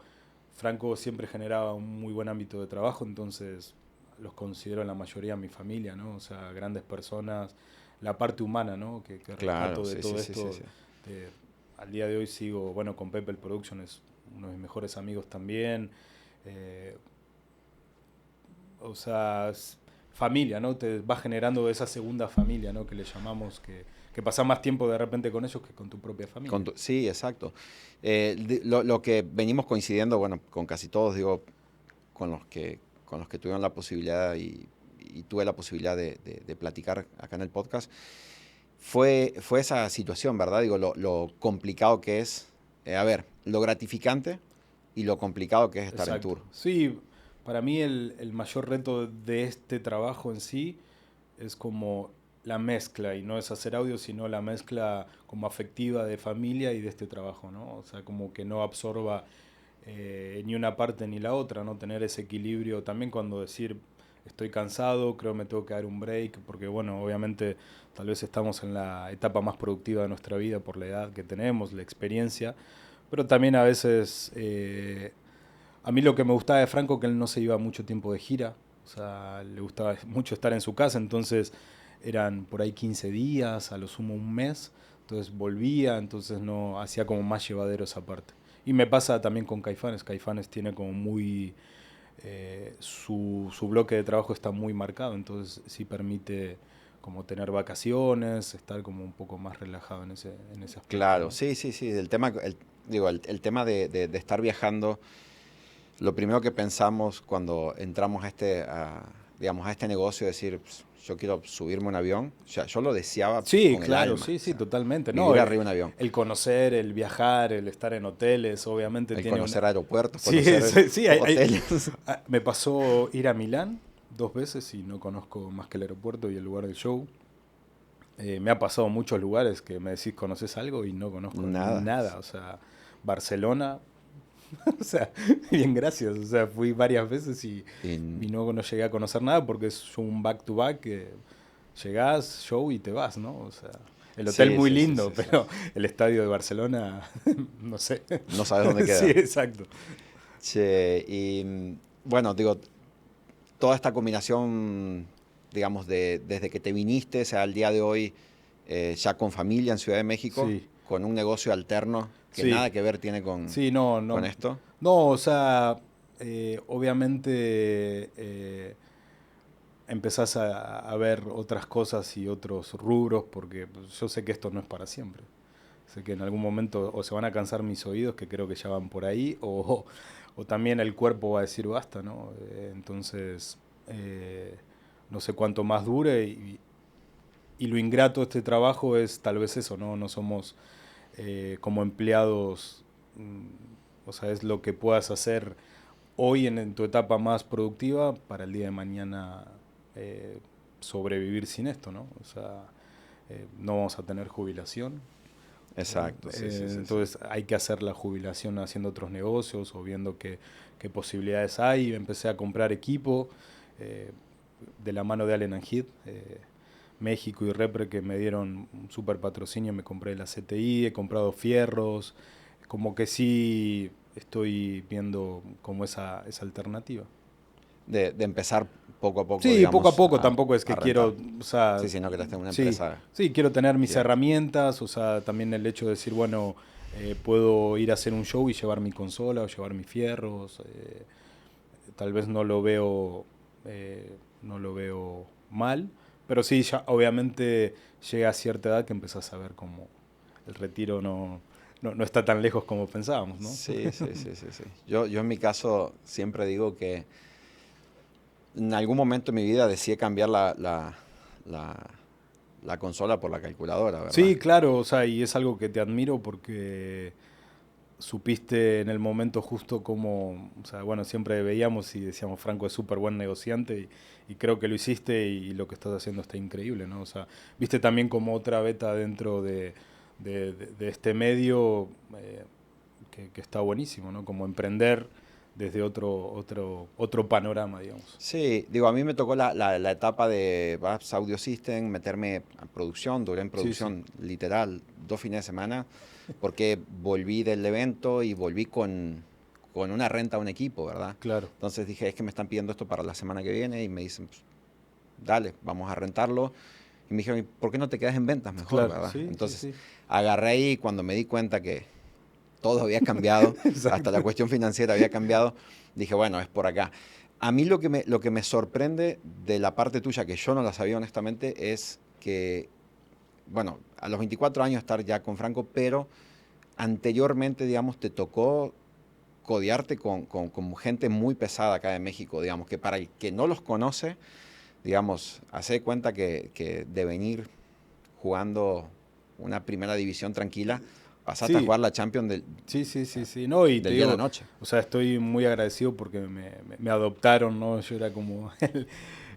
Franco siempre generaba un muy buen ámbito de trabajo, entonces los considero la mayoría mi familia, ¿no? O sea, grandes personas, la parte humana, ¿no? Que Claro, rescato de sí, todo sí, sí, esto. sí, sí. Al día de hoy sigo, bueno, con Pepe el Production, es uno de mis mejores amigos también. Eh, o sea, familia, ¿no? Te va generando esa segunda familia, ¿no? Que le llamamos, que pasas más tiempo de repente con ellos que con tu propia familia. Sí, exacto. Lo que venimos coincidiendo, bueno, con casi todos, digo, con los que tuvieron la posibilidad y tuve la posibilidad de platicar acá en el podcast, fue esa situación, ¿verdad? Digo, lo complicado que es, a ver, lo gratificante y lo complicado que es estar en Exacto. tour. Sí, para mí el mayor reto de este trabajo en sí es como la mezcla, y no es hacer audio, sino la mezcla como afectiva de familia y de este trabajo, ¿no? O sea, como que no absorba ni una parte ni la otra, ¿no? Tener ese equilibrio también cuando decir estoy cansado, creo que me tengo que dar un break, porque bueno, obviamente tal vez estamos en la etapa más productiva de nuestra vida por la edad que tenemos, la experiencia, pero también a veces a mí lo que me gustaba de Franco que él no se iba mucho tiempo de gira, o sea, le gustaba mucho estar en su casa, entonces eran por ahí 15 días, a lo sumo un mes, entonces volvía, entonces no hacía como más llevadero esa parte. Y me pasa también con Caifanes. Caifanes tiene como muy... su bloque de trabajo está muy marcado, entonces sí permite como tener vacaciones, estar como un poco más relajado en ese aspecto, Claro, ¿no? sí, sí, sí. Digo, el tema de estar viajando, lo primero que pensamos cuando entramos digamos, a este negocio, es decir, "Pues, yo quiero subirme a un avión". O sea, yo lo deseaba Sí, con el claro, alma. sí, O sí, sea, totalmente. No, vivir arriba de un avión. el conocer, el viajar, el estar en hoteles, obviamente El tiene una... conocer aeropuertos, Sí, conocer sí, sí, hoteles. me pasó ir a Milán 2 veces y no conozco más que el aeropuerto y el lugar del show. Me ha pasado muchos lugares que me decís, ¿conoces algo? Y no conozco Nada. nada. O sea, Barcelona, o sea, bien, gracias. O sea, fui varias veces Y y no llegué a conocer nada porque es un back-to-back que llegás, show y te vas, ¿no? O sea, el hotel sí, muy sí, sí, lindo, sí, sí. pero el estadio de Barcelona, no sé. No sabes dónde Sí, queda. exacto. Che, y bueno, digo, toda esta combinación, digamos, desde que te viniste, o sea, al día de hoy, ya con familia en Ciudad de México, Sí, con un negocio alterno que sí, nada que ver tiene sí, no, con no. esto. No, o sea, obviamente empezás a ver otras cosas y otros rubros porque pues, yo sé que esto no es para siempre. Sé que en algún momento o se van a cansar mis oídos, que creo que ya van por ahí, o también el cuerpo va a decir basta, ¿no? Entonces, no sé cuánto más dure y lo ingrato de este trabajo es tal vez eso, ¿no? No somos como empleados, o sea, es lo que puedas hacer hoy en tu etapa más productiva para el día de mañana eh, sobrevivir sin esto, ¿no? O sea, no vamos a tener jubilación. Exacto, sí, sí, sí, sí. Entonces hay que hacer la jubilación haciendo otros negocios o viendo qué posibilidades hay. Empecé a comprar equipo eh, de la mano de Allen and Heath, México y Repre, que me dieron un super patrocinio. Me compré la CTI, he comprado fierros, como que sí estoy viendo como esa alternativa. De empezar poco a poco, Sí, poco a digamos, poco, tampoco es a que rentar. quiero, o sea, Sí, sino que estés en una sí, empresa sí, quiero tener mis gigante. herramientas, o sea, también el hecho de decir, bueno, puedo ir a hacer un show y llevar mi consola o llevar mis fierros, tal vez no lo veo mal, pero sí, ya obviamente llega a cierta edad que empezás a ver como el retiro no está tan lejos como pensábamos, ¿no? Sí, sí, sí, sí, sí. Yo en mi caso siempre digo que en algún momento de mi vida decidí cambiar la, la consola por la calculadora, ¿verdad? Sí, claro, o sea, y es algo que te admiro porque supiste en el momento justo como, o sea, bueno, siempre veíamos y decíamos, Franco es súper buen negociante y creo que lo hiciste y lo que estás haciendo está increíble, ¿no? O sea, viste también como otra beta dentro de este medio que está buenísimo, ¿no? Como emprender desde otro panorama, digamos. Sí, digo, a mí me tocó la etapa de VAPS Audio System, meterme a producción, duré en Sí, sí, producción literal 2 fines de semana, porque volví del evento y volví con una renta a un equipo, ¿verdad? Claro. Entonces dije, es que me están pidiendo esto para la semana que viene y me dicen, pues, dale, vamos a rentarlo. Y me dijeron, ¿por qué no te quedas en ventas mejor, Claro, verdad? sí, sí, Entonces sí. agarré ahí y cuando me di cuenta que todo había cambiado, hasta la Exacto. cuestión financiera había cambiado, dije, bueno, es por acá. A mí lo que me sorprende de la parte tuya, que yo no la sabía honestamente, es que, bueno, a los 24 años estar ya con Franco, pero anteriormente, digamos, te tocó codearte con gente muy pesada acá de México, digamos, que para el que no los conoce, digamos, hace de cuenta que de venir jugando una primera división tranquila, pasaste a Sí, jugar la Champions sí, sí, sí, sí. No, y te del día a la digo, noche. o sea, estoy muy agradecido porque me adoptaron, ¿no? Yo era como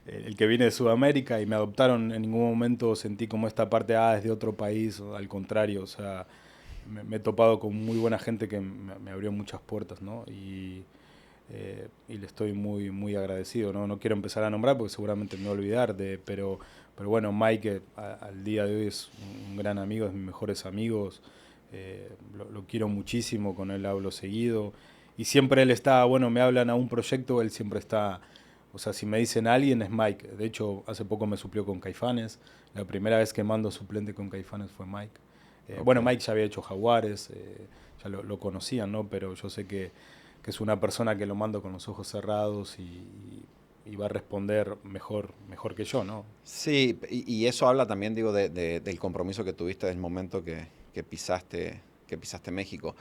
el que viene de Sudamérica y me adoptaron. En ningún momento sentí como esta parte, es de otro país, o al contrario, o sea, me he topado con muy buena gente que me abrió muchas puertas, ¿no? Y le estoy muy, muy agradecido, ¿no? No quiero empezar a nombrar porque seguramente me voy a olvidar, pero bueno, Mike al día de hoy es un gran amigo, es de mis mejores amigos, lo quiero muchísimo, con él hablo seguido, y siempre él está, bueno, me hablan a un proyecto, él siempre está, o sea, si me dicen alguien es Mike. De hecho, hace poco me suplió con Caifanes, la primera vez que mando suplente con Caifanes fue Mike. Ok. Bueno, Mike ya había hecho Jaguares, ya lo conocían, ¿no? Pero yo sé que es una persona que lo mando con los ojos cerrados y va a responder mejor que yo, ¿no? Sí, y eso habla también, digo, del compromiso que tuviste desde el momento que pisaste México.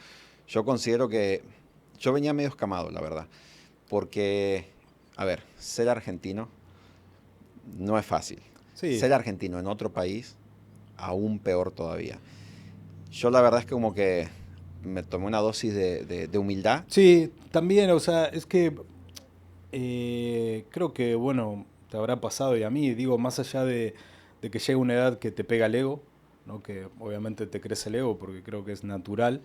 Yo considero que yo venía medio escamado, la verdad, porque, a ver, ser argentino no es fácil. Sí, Ser argentino en otro país, aún peor todavía. Yo la verdad es que como que me tomé una dosis de humildad. sí, también, o sea, es que creo que, bueno, te habrá pasado y a mí, digo, más allá de que llegue una edad que te pega el ego, ¿no? Que obviamente te crece el ego porque creo que es natural,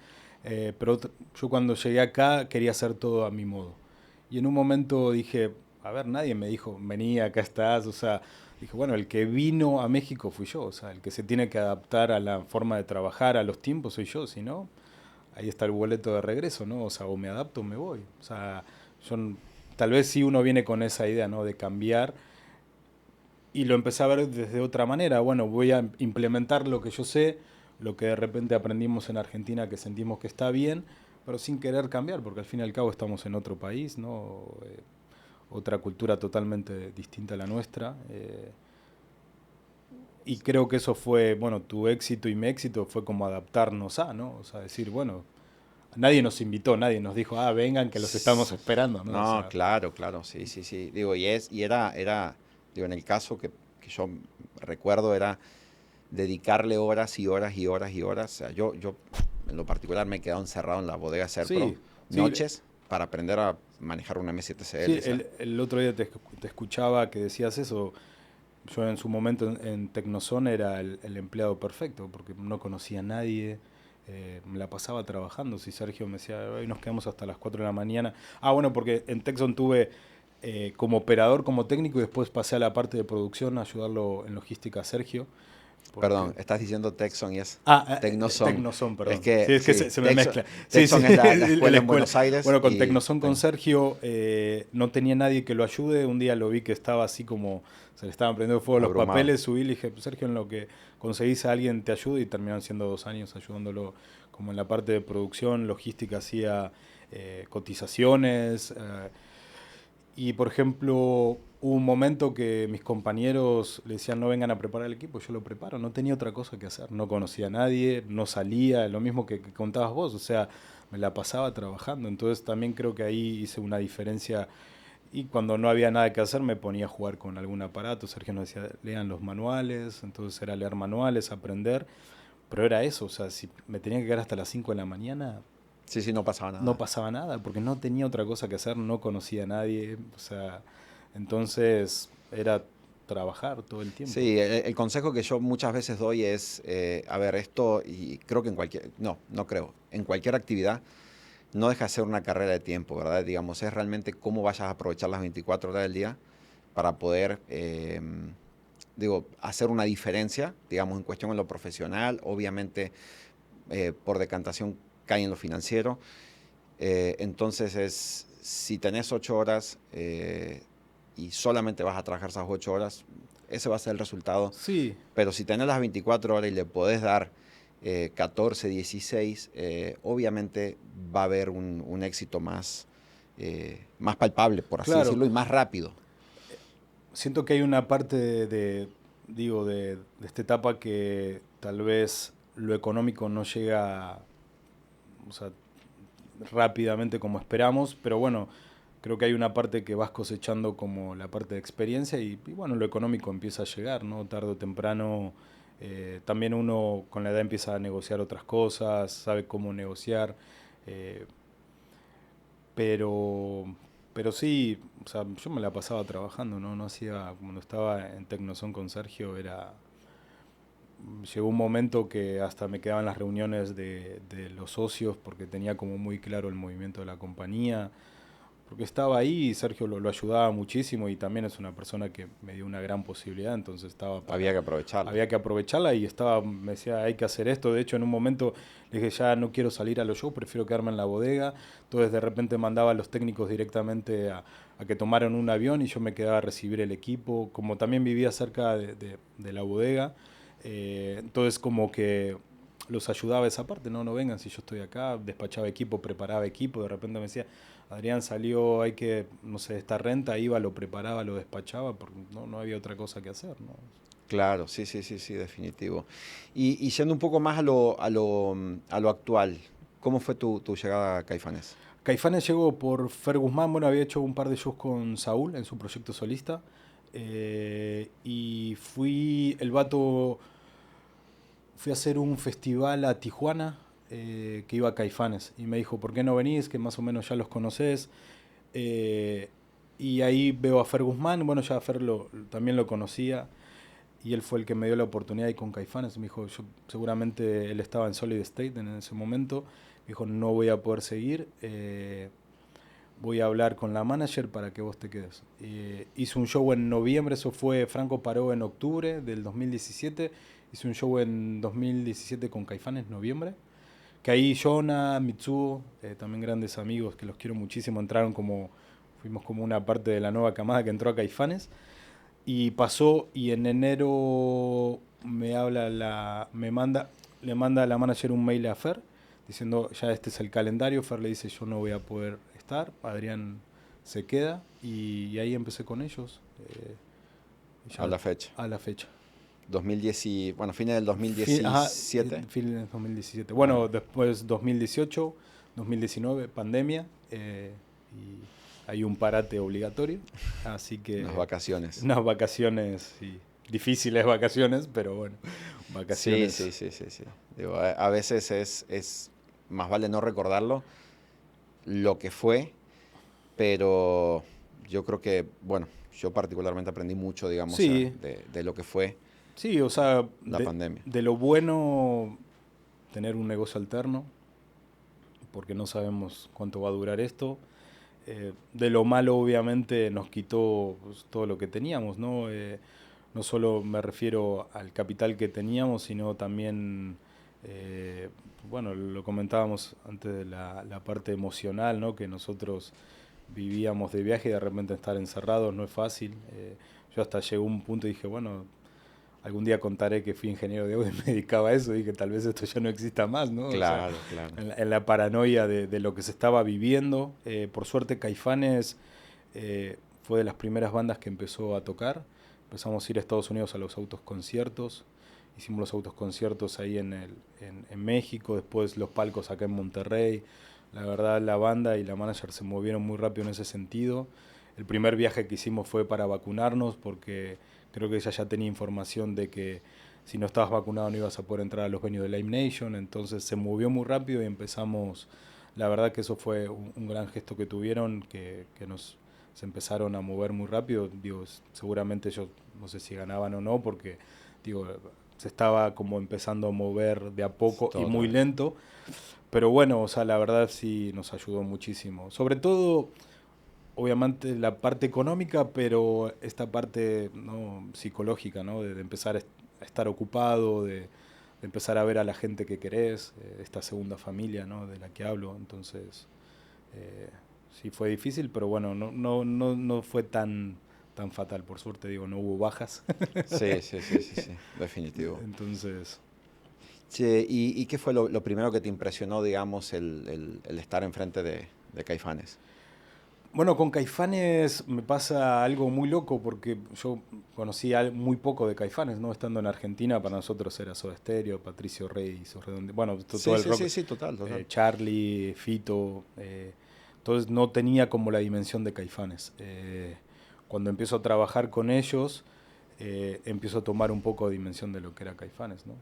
pero yo cuando llegué acá quería hacer todo a mi modo. Y en un momento dije, a ver, nadie me dijo, vení, acá estás, o sea, dije, bueno, el que vino a México fui yo, o sea, el que se tiene que adaptar a la forma de trabajar, a los tiempos soy yo, si no, ahí está el boleto de regreso, ¿no? O sea, o me adapto o me voy. O sea, yo, tal vez sí uno viene con esa idea, ¿no? De cambiar y lo empecé a ver desde otra manera. Bueno, voy a implementar lo que yo sé, lo que de repente aprendimos en Argentina que sentimos que está bien, pero sin querer cambiar, porque al fin y al cabo estamos en otro país, ¿no? Otra cultura totalmente distinta a la nuestra. Y creo que eso fue, bueno, tu éxito y mi éxito fue como adaptarnos a, ¿no? O sea, decir, bueno, nadie nos invitó, nadie nos dijo, vengan que los estamos esperando, ¿no? O No, sea, claro, claro, sí, sí, sí. Digo, digo, en el caso que yo recuerdo era dedicarle horas y horas y horas y horas. O sea, yo en lo particular me he quedado encerrado en la bodega Serpro sí, sí, noches para aprender a manejar una M7CL. sí, O sea, el otro día te escuchaba que decías eso. Yo en su momento en Tecnozone era el empleado perfecto, porque no conocía a nadie, me la pasaba trabajando. Si Sergio me decía, hoy nos quedamos hasta las 4 de la mañana. Bueno, porque en Texon tuve como operador, como técnico, y después pasé a la parte de producción a ayudarlo en logística a Sergio. Porque perdón, estás diciendo Texon y es Tecnoson. Tecnoson, Es perdón. Sí, que, es que sí, se me mezcla. Sí, sí, Texon es la la escuela en escuela. Buenos Aires Bueno, con y Tecnoson, con Sergio, no tenía nadie que lo ayude. Un día lo vi que estaba así como se le estaban prendiendo fuego los abrumado. papeles. Subí y le dije, Sergio, en lo que conseguís a alguien te ayude. Y terminaron siendo 2 años ayudándolo como en la parte de producción, logística, hacía cotizaciones. Y por ejemplo, hubo un momento que mis compañeros le decían no vengan a preparar el equipo, yo lo preparo, no tenía otra cosa que hacer, no conocía a nadie, no salía, lo mismo que contabas vos, o sea, me la pasaba trabajando, entonces también creo que ahí hice una diferencia y cuando no había nada que hacer me ponía a jugar con algún aparato, Sergio nos decía lean los manuales, entonces era leer manuales, aprender, pero era eso, o sea, si me tenía que quedar hasta las 5 de la mañana, Sí, sí, no pasaba no nada. pasaba nada, porque no tenía otra cosa que hacer, no conocía a nadie, o sea, entonces era trabajar todo el tiempo. Sí, el consejo que yo muchas veces doy es, a ver, esto, y creo que no creo, en cualquier actividad, no deja de ser una carrera de tiempo, ¿verdad? Digamos, es realmente cómo vayas a aprovechar las 24 horas del día para poder, digo, hacer una diferencia, digamos, en cuestión en lo profesional, obviamente por decantación cae en lo financiero. Entonces, si tenés 8 horas y solamente vas a trabajar esas 8 horas, ese va a ser el resultado. Sí, Pero si tenés las 24 horas y le podés dar 14, 16, obviamente va a haber un éxito más palpable, por así claro. decirlo, y más rápido. Siento que hay una parte digo, de esta etapa que tal vez lo económico no llega, o sea, rápidamente como esperamos, pero bueno, creo que hay una parte que vas cosechando como la parte de experiencia y bueno, lo económico empieza a llegar, ¿no? Tarde o temprano, también uno con la edad empieza a negociar otras cosas, sabe cómo negociar, eh, pero, pero sí, o sea, yo me la pasaba trabajando, ¿no? No hacía, cuando estaba en Tecnozón con Sergio, llegó un momento que hasta me quedaban las reuniones de los socios porque tenía como muy claro el movimiento de la compañía, porque estaba ahí y Sergio lo ayudaba muchísimo y también es una persona que me dio una gran posibilidad, entonces estaba Había que aprovecharlo. había que aprovecharla y me decía, hay que hacer esto. De hecho, en un momento le dije, ya no quiero salir a los shows, prefiero quedarme en la bodega. Entonces, de repente mandaba a los técnicos directamente a que tomaran un avión y yo me quedaba a recibir el equipo. Como también vivía cerca de la bodega, entonces como que los ayudaba esa parte, no, no vengan si yo estoy acá, despachaba equipo, preparaba equipo, de repente me decía, Adrián salió, hay que, no sé, esta renta, iba, lo preparaba, lo despachaba, porque no había otra cosa que hacer, ¿no? Claro, sí, sí, sí, sí, definitivo. Y yendo un poco más a lo actual, ¿cómo fue tu llegada a Caifanes? Caifanes llegó por Fer Guzmán, bueno, había hecho un par de shows con Saúl en su proyecto solista. Y fui a hacer un festival a Tijuana, que iba a Caifanes. Y me dijo, ¿por qué no venís? Que más o menos ya los conoces. Eh, y ahí veo a Fer Guzmán, bueno, ya a Fer también lo conocía. Y él fue el que me dio la oportunidad y con Caifanes. Me dijo, yo seguramente él estaba en Solid State en ese momento. Me dijo, no voy a poder seguir. Voy a hablar con la manager para que vos te quedes. Hice un show en noviembre, eso fue, Franco paró en octubre del 2017. Hice un show en 2017 con Caifanes, noviembre. Que ahí Jonah, Mitsuo, también grandes amigos que los quiero muchísimo, fuimos como una parte de la nueva camada que entró a Caifanes. Y pasó y en enero le manda a la manager un mail a Fer diciendo ya este es el calendario. Fer le dice yo no voy a poder estar, Adrián se queda y ahí empecé con ellos. A la fecha. A la fecha. 2010 bueno, fines del Ajá, 2017. fin de 2017. Ah, Bueno, después 2018, 2019, pandemia. Y hay un parate obligatorio. Así que unas vacaciones. unas vacaciones, sí, difíciles vacaciones, pero bueno, Sí, vacaciones. sí, sí, sí, sí. Digo, a veces es más vale no recordarlo lo que fue, pero yo creo que, bueno, yo particularmente aprendí mucho, digamos, Sí, de lo que fue sí, o sea, la pandemia. de lo bueno tener un negocio alterno, porque no sabemos cuánto va a durar esto. De lo malo, obviamente, nos quitó pues, todo lo que teníamos, ¿no? No solo me refiero al capital que teníamos, sino también, bueno, lo comentábamos antes de la parte emocional, ¿no? Que nosotros vivíamos de viaje y de repente estar encerrados no es fácil. Yo hasta llegó un punto y dije, bueno, algún día contaré que fui ingeniero de audio y me dedicaba a eso y que tal vez esto ya no exista más, ¿no? O sea, Claro, claro. en la paranoia de lo que se estaba viviendo. Por suerte Caifanes fue de las primeras bandas que empezó a tocar. Empezamos a ir a Estados Unidos a los autos conciertos. Hicimos los autos conciertos ahí en México, después los palcos acá en Monterrey. La verdad, la banda y la manager se movieron muy rápido en ese sentido. El primer viaje que hicimos fue para vacunarnos porque creo que ella ya tenía información de que si no estabas vacunado no ibas a poder entrar a los venues de Live Nation, entonces se movió muy rápido y empezamos, la verdad que eso fue un gran gesto que tuvieron, se empezaron a mover muy rápido, digo, seguramente ellos no sé si ganaban o no, porque digo, se estaba como empezando a mover de a poco y muy Total. lento, pero bueno, o sea, la verdad sí nos ayudó muchísimo, sobre todo obviamente la parte económica, pero esta parte ¿no? psicológica, ¿no? De empezar a estar ocupado, de empezar a ver a la gente que querés, esta segunda familia ¿no? de la que hablo. Entonces, Sí fue difícil, pero bueno, no fue tan fatal, por suerte, digo, no hubo bajas. Sí, definitivo. Entonces, Che, ¿y qué fue lo primero que te impresionó, digamos, el estar enfrente de Caifanes? bueno, con Caifanes me pasa algo muy loco porque yo conocí muy poco de Caifanes, ¿no? Estando en Argentina, para nosotros era Soda Stereo, Patricio Rey, bueno, todo el rock, Sí, total. Charlie, Fito, entonces no tenía como la dimensión de Caifanes. Cuando empiezo a trabajar con ellos, empiezo a tomar un poco de dimensión de lo que era Caifanes, ¿no?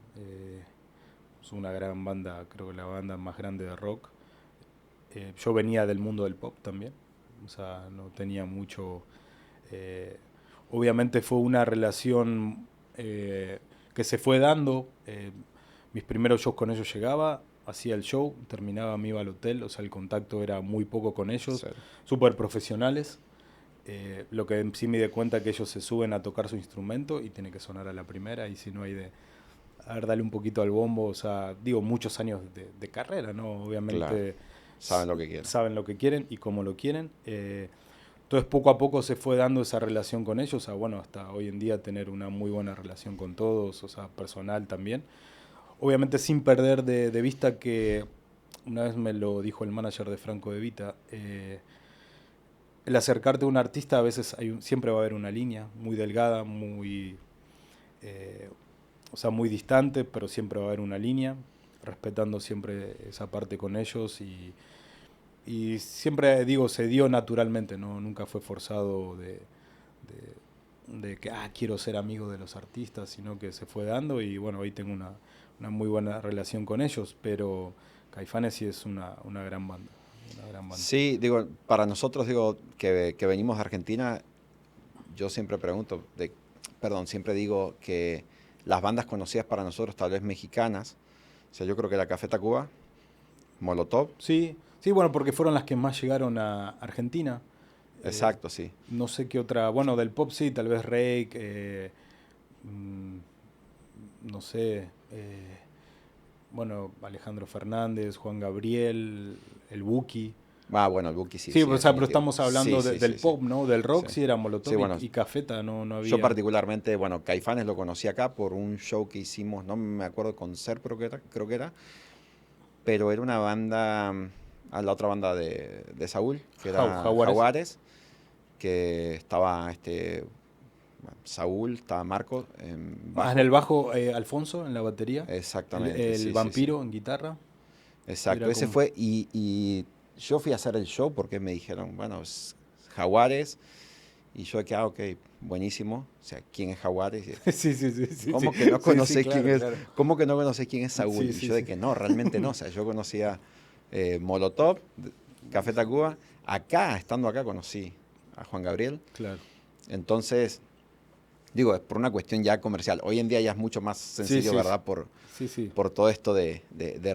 Es una gran banda, creo que la banda más grande de rock. Yo venía del mundo del pop también, o sea, no tenía mucho... eh, obviamente fue una relación que se fue dando. Mis primeros shows con ellos llegaba, hacía el show, terminaba, me iba al hotel, o sea, el contacto era muy poco con ellos, Sí. súper profesionales. Lo que sí me di cuenta que ellos se suben a tocar su instrumento y tiene que sonar a la primera, y si no hay de, a ver, darle un poquito al bombo, o sea, digo, muchos años de carrera, ¿no? Claro, Obviamente saben lo que quieren. saben lo que quieren y cómo lo quieren. Entonces poco a poco se fue dando esa relación con ellos, a, bueno, hasta hoy en día tener una muy buena relación con todos, o sea, personal también. Obviamente sin perder de vista que, una vez me lo dijo el manager de Franco De Vita, el acercarte a un artista a veces siempre va a haber una línea muy delgada, muy, eh, o sea, muy distante, pero siempre va a haber una línea, respetando siempre esa parte con ellos y siempre digo, se dio naturalmente, ¿no? Nunca fue forzado de que quiero ser amigo de los artistas, sino que se fue dando y bueno, hoy tengo una muy buena relación con ellos, pero Caifanes sí es una gran banda. Una gran banda. Sí, digo, para nosotros, digo, que venimos de Argentina, yo siempre pregunto, siempre digo que las bandas conocidas para nosotros, tal vez mexicanas, o sea, yo creo que la Café Tacuba, Molotov, Sí, sí, bueno, porque fueron las que más llegaron a Argentina. exacto, sí. No sé qué otra, bueno, del pop sí, tal vez Rake, no sé, bueno, Alejandro Fernández, Juan Gabriel, el Buki. Bueno, el Buki Sí, o sea, pero definitivo. estamos hablando del Sí. pop, ¿no? Del rock Sí, sí era Molotov sí, bueno, y Cafeta, no yo había. particularmente, bueno, Caifanes lo conocí acá por un show que hicimos, no me acuerdo, con Serp creo que era, pero era una banda, a la otra banda de Saúl, que era Jaguares. Jaguares, que estaba Saúl, estaba Marco en En bajo. el bajo, Alfonso en la batería. Exactamente, El sí. vampiro en guitarra. Exacto, Era ese como... fue, y yo fui a hacer el show porque me dijeron, bueno, es Jaguares, y yo que, ok, buenísimo, o sea, ¿quién es Jaguares? Sí. ¿Cómo que no conocés Claro, quién es? claro. ¿Cómo que no conocés quién es Saúl? Y Sí, yo de sí. que no, realmente no. O sea, yo conocía Molotov, Café Tacuba. Acá, estando acá, conocí a Juan Gabriel. Claro. Entonces, digo, es por una cuestión ya comercial. Hoy en día ya es mucho más sencillo, Sí. ¿verdad? Sí. Por todo esto de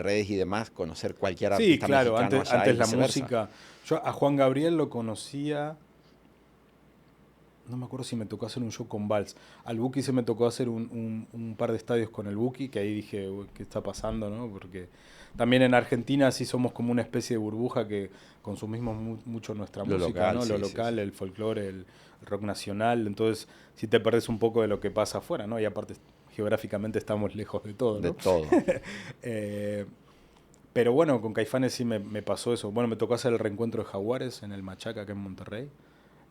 redes y demás, conocer cualquier Sí, artista claro, mexicano allá y antes la viceversa. música. Yo a Juan Gabriel lo conocía. No me acuerdo si me tocó hacer un show con Vals. Al Buki se me tocó hacer un par de estadios con el Buki, que ahí dije, "Uy, ¿qué está pasando?", ¿no? Porque también en Argentina sí somos como una especie de burbuja que consumimos mucho nuestra Lo música, local, ¿no? Lo sí. local, el folclore, el rock nacional. Entonces, sí te perdés un poco de lo que pasa afuera, ¿no? Y aparte, geográficamente estamos lejos de todo, De ¿no? todo. Pero bueno, con Caifanes sí me pasó eso. Bueno, me tocó hacer el reencuentro de Jaguares en el Machaca, acá en Monterrey.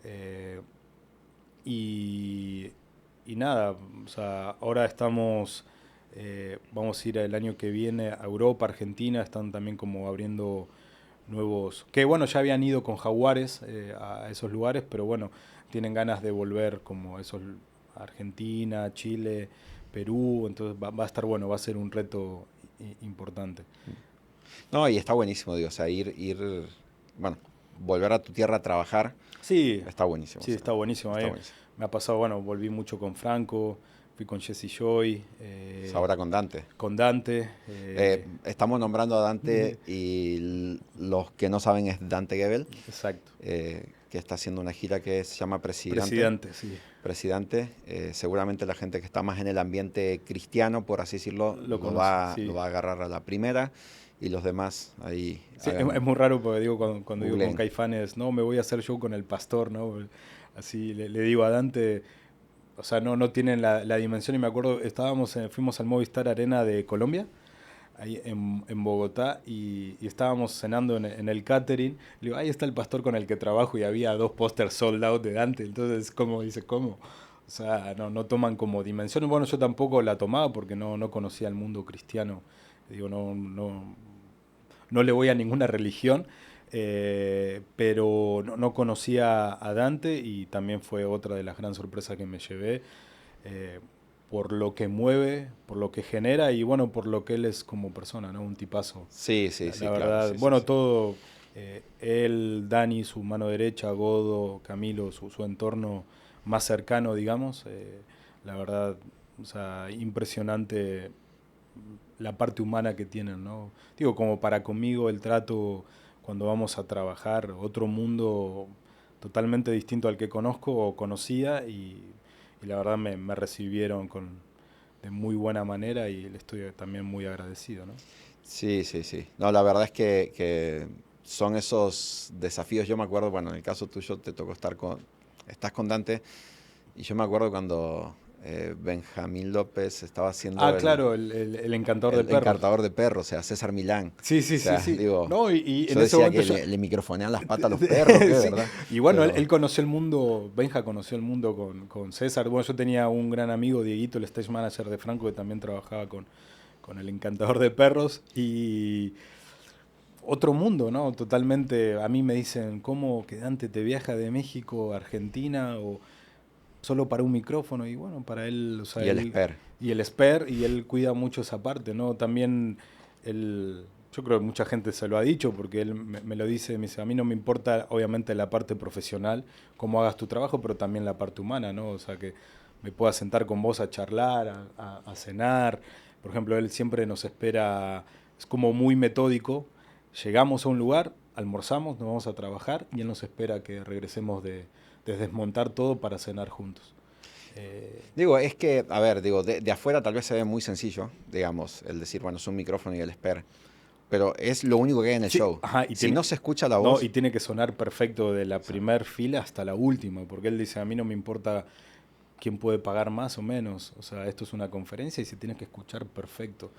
Eh, y, y nada, o sea, ahora vamos a ir el año que viene a Europa, Argentina, están también como abriendo nuevos, que bueno, ya habían ido con Jaguares a esos lugares, pero bueno, tienen ganas de volver como esos, Argentina, Chile, Perú, entonces va a estar bueno, va a ser un reto importante. No, y está buenísimo, digo, o sea, bueno, volver a tu tierra a trabajar, Sí, está buenísimo. sí, O sea, está buenísimo. está buenísimo. Me ha pasado, bueno, volví mucho con Franco, fui con Jesse Joy, Ahora con Dante. con Dante. Estamos nombrando a Dante y los que no saben es Dante Gebel, Exacto. que está haciendo una gira que se llama Presidente, sí. Presidente. Seguramente la gente que está más en el ambiente cristiano, por así decirlo, Lo conoce, va sí. a agarrar a la primera. y los demás ahí Sí, hagan, es muy raro porque digo, cuando digo con googleen. Caifanes, no, me voy a hacer show con el pastor, ¿no? Así le digo a Dante, o sea, no tienen la dimensión y me acuerdo, fuimos al Movistar Arena de Colombia, ahí en Bogotá, y estábamos cenando en el catering. Le digo, ahí está el pastor con el que trabajo y había 2 pósters sold out de Dante. Entonces, ¿cómo dice? ¿Cómo? O sea, no toman como dimensión. Bueno, yo tampoco la tomaba porque no conocía el mundo cristiano. Digo, no le voy a ninguna religión, pero no conocía a Dante y también fue otra de las grandes sorpresas que me llevé. eh, por lo que mueve, por lo que genera y bueno, por lo que él es como persona, ¿no? Un tipazo. Sí, sí, La sí, claro, verdad, sí, sí, bueno, sí. todo, él, Dani, su mano derecha, Godo, Camilo, su entorno más cercano, digamos, la verdad, o sea, impresionante la parte humana que tienen, ¿no? Digo, como para conmigo el trato cuando vamos a trabajar, otro mundo totalmente distinto al que conozco o conocía y la verdad me recibieron de muy buena manera y le estoy también muy agradecido, ¿no? Sí, sí, sí. No, la verdad es que son esos desafíos. Yo me acuerdo, bueno, en el caso tuyo te tocó estás con Dante, y yo me acuerdo cuando Benjamín López estaba haciendo Ah, claro, el encantador de el perros. encartador de perros, o sea, César Milán. Sí, O sí, sí, sea, sí. digo, No, y en yo ese decía momento que yo... le microfonean las patas a los perros, ¿qué, Sí, verdad? y bueno, él Pero, conoció el mundo, Benja conoció el mundo con César. Bueno, yo tenía un gran amigo, Dieguito, el stage manager de Franco, que también trabajaba con el encantador de perros. Y otro mundo, ¿no? Totalmente, a mí me dicen, ¿cómo que Dante te viaja de México a Argentina o solo para un micrófono? Y bueno, para él, o sea, y el él esper. y el Sper, y él cuida mucho esa parte, ¿no? También él, yo creo que mucha gente se lo ha dicho, porque él me lo dice, me dice, a mí no me importa, obviamente, la parte profesional, cómo hagas tu trabajo, pero también la parte humana, ¿no? O sea, que me pueda sentar con vos a charlar, a cenar. Por ejemplo, él siempre nos espera, es como muy metódico. Llegamos a un lugar, almorzamos, nos vamos a trabajar y él nos espera que regresemos de desmontar todo para cenar juntos. Eh, Digo, es que, a ver, digo, de afuera tal vez se ve muy sencillo, digamos, el decir, bueno, es un micrófono y el esper, pero es lo único que hay en el sí, show. ajá, Si no se escucha la no, y voz, tiene que sonar perfecto de la o sea, primer fila hasta la última, porque él dice, a mí no me importa quién puede pagar más o menos, o sea, esto es una conferencia y se tiene que escuchar perfecto.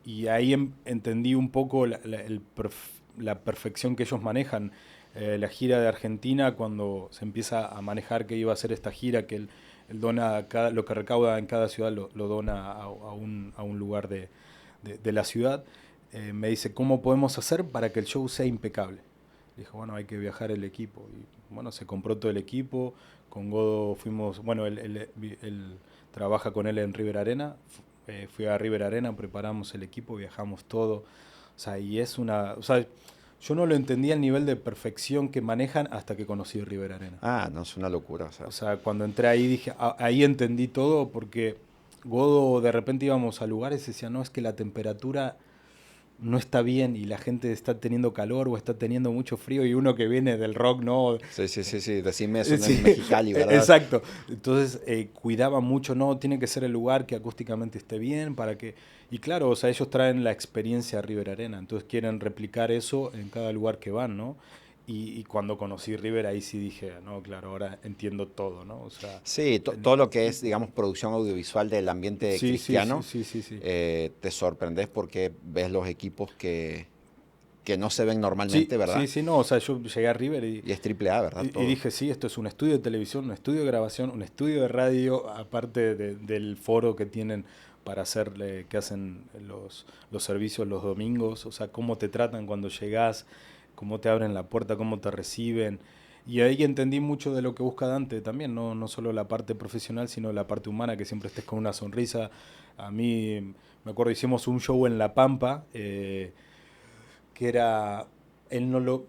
Y ahí entendí un poco la perfección que ellos manejan. La gira de Argentina, cuando se empieza a manejar que iba a hacer esta gira, que él dona lo que recauda en cada ciudad lo dona a un lugar de la ciudad, me dice, ¿cómo podemos hacer para que el show sea impecable? Dije, bueno, hay que viajar el equipo. Y bueno, se compró todo el equipo. Con Godo fuimos, bueno, él trabaja con él en River Arena. Fui a River Arena, preparamos el equipo, viajamos todo. O sea, y es una. O sea, yo no lo entendía el nivel de perfección que manejan hasta que conocí River Arena. no, es una locura, o O sea, sea, cuando entré ahí dije, ahí entendí todo porque Godo de repente íbamos a lugares y decía, no, es que la temperatura no está bien y la gente está teniendo calor o está teniendo mucho frío y uno que viene del rock, no. sí, sí, sí, sí, decime eso Sí, en Mexicali, ¿verdad? exacto. Entonces cuidaba mucho, no, tiene que ser el lugar que acústicamente esté bien para que... Y claro, o sea, ellos traen la experiencia a River Arena, entonces quieren replicar eso en cada lugar que van, ¿no? Y cuando conocí River ahí sí dije, no, claro, ahora entiendo todo, ¿no? O sea, Sí, todo lo que es, digamos, producción audiovisual del ambiente sí, sí, sí, cristiano, sí, sí, sí. te sorprendes porque ves los equipos que no se ven Sí, normalmente, sí, ¿verdad? sí, no, o sea, yo llegué a River Y es triple A, ¿verdad? y Todo. dije, sí, esto es un estudio de televisión, un estudio de grabación, un estudio de radio, aparte del foro que tienen para hacer, que hacen los servicios los domingos, o sea, cómo te tratan cuando llegás, cómo te abren la puerta, cómo te reciben. Y ahí entendí mucho de lo que busca Dante también, no solo la parte profesional, sino la parte humana, que siempre estés con una sonrisa. A mí, me acuerdo, hicimos un show en La Pampa, que era, él no lo,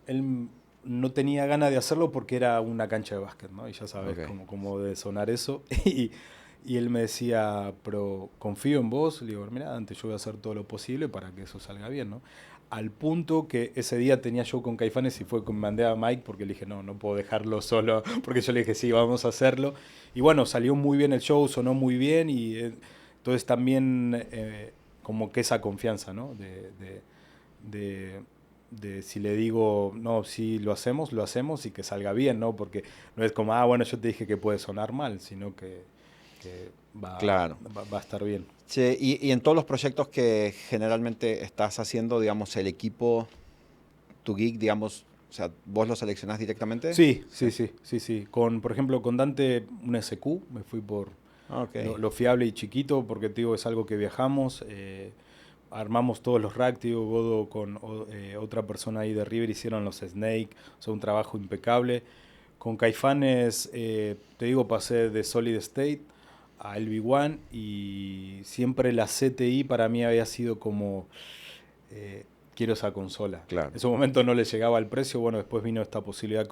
él no tenía ganas de hacerlo porque era una cancha de básquet, ¿no? Y ya sabes Ok. cómo debe sonar eso. Y él me decía, pero confío en vos. Le digo, mira, Dante, yo voy a hacer todo lo posible para que eso salga bien, ¿no? Al punto que ese día tenía show con Caifanes y fue que mandé a Mike porque le dije, no puedo dejarlo solo, porque yo le dije, sí, vamos a hacerlo. Y bueno, salió muy bien el show, sonó muy bien y entonces también como que esa confianza, ¿no? de si le digo, no, si lo hacemos y que salga bien, ¿no? Porque no es como, bueno, yo te dije que puede sonar mal, sino que Claro. va a estar bien. Che, y en todos los proyectos que generalmente estás haciendo, digamos, el equipo, tu geek, digamos, o sea, ¿vos lo seleccionás directamente? Sí, sí, sí, sí, sí. Por ejemplo, con Dante, un SQ, me fui por Ok, lo fiable y chiquito, porque te digo, es algo que viajamos. Armamos todos los racks, te digo, Godo con otra persona ahí de River hicieron los Snake, o sea, un trabajo impecable. Con Caifanes, te digo, pasé de Solid State a LV1 y siempre la CTI para mí había sido como, quiero esa consola. claro. En ese momento no le llegaba el precio, bueno, después vino esta posibilidad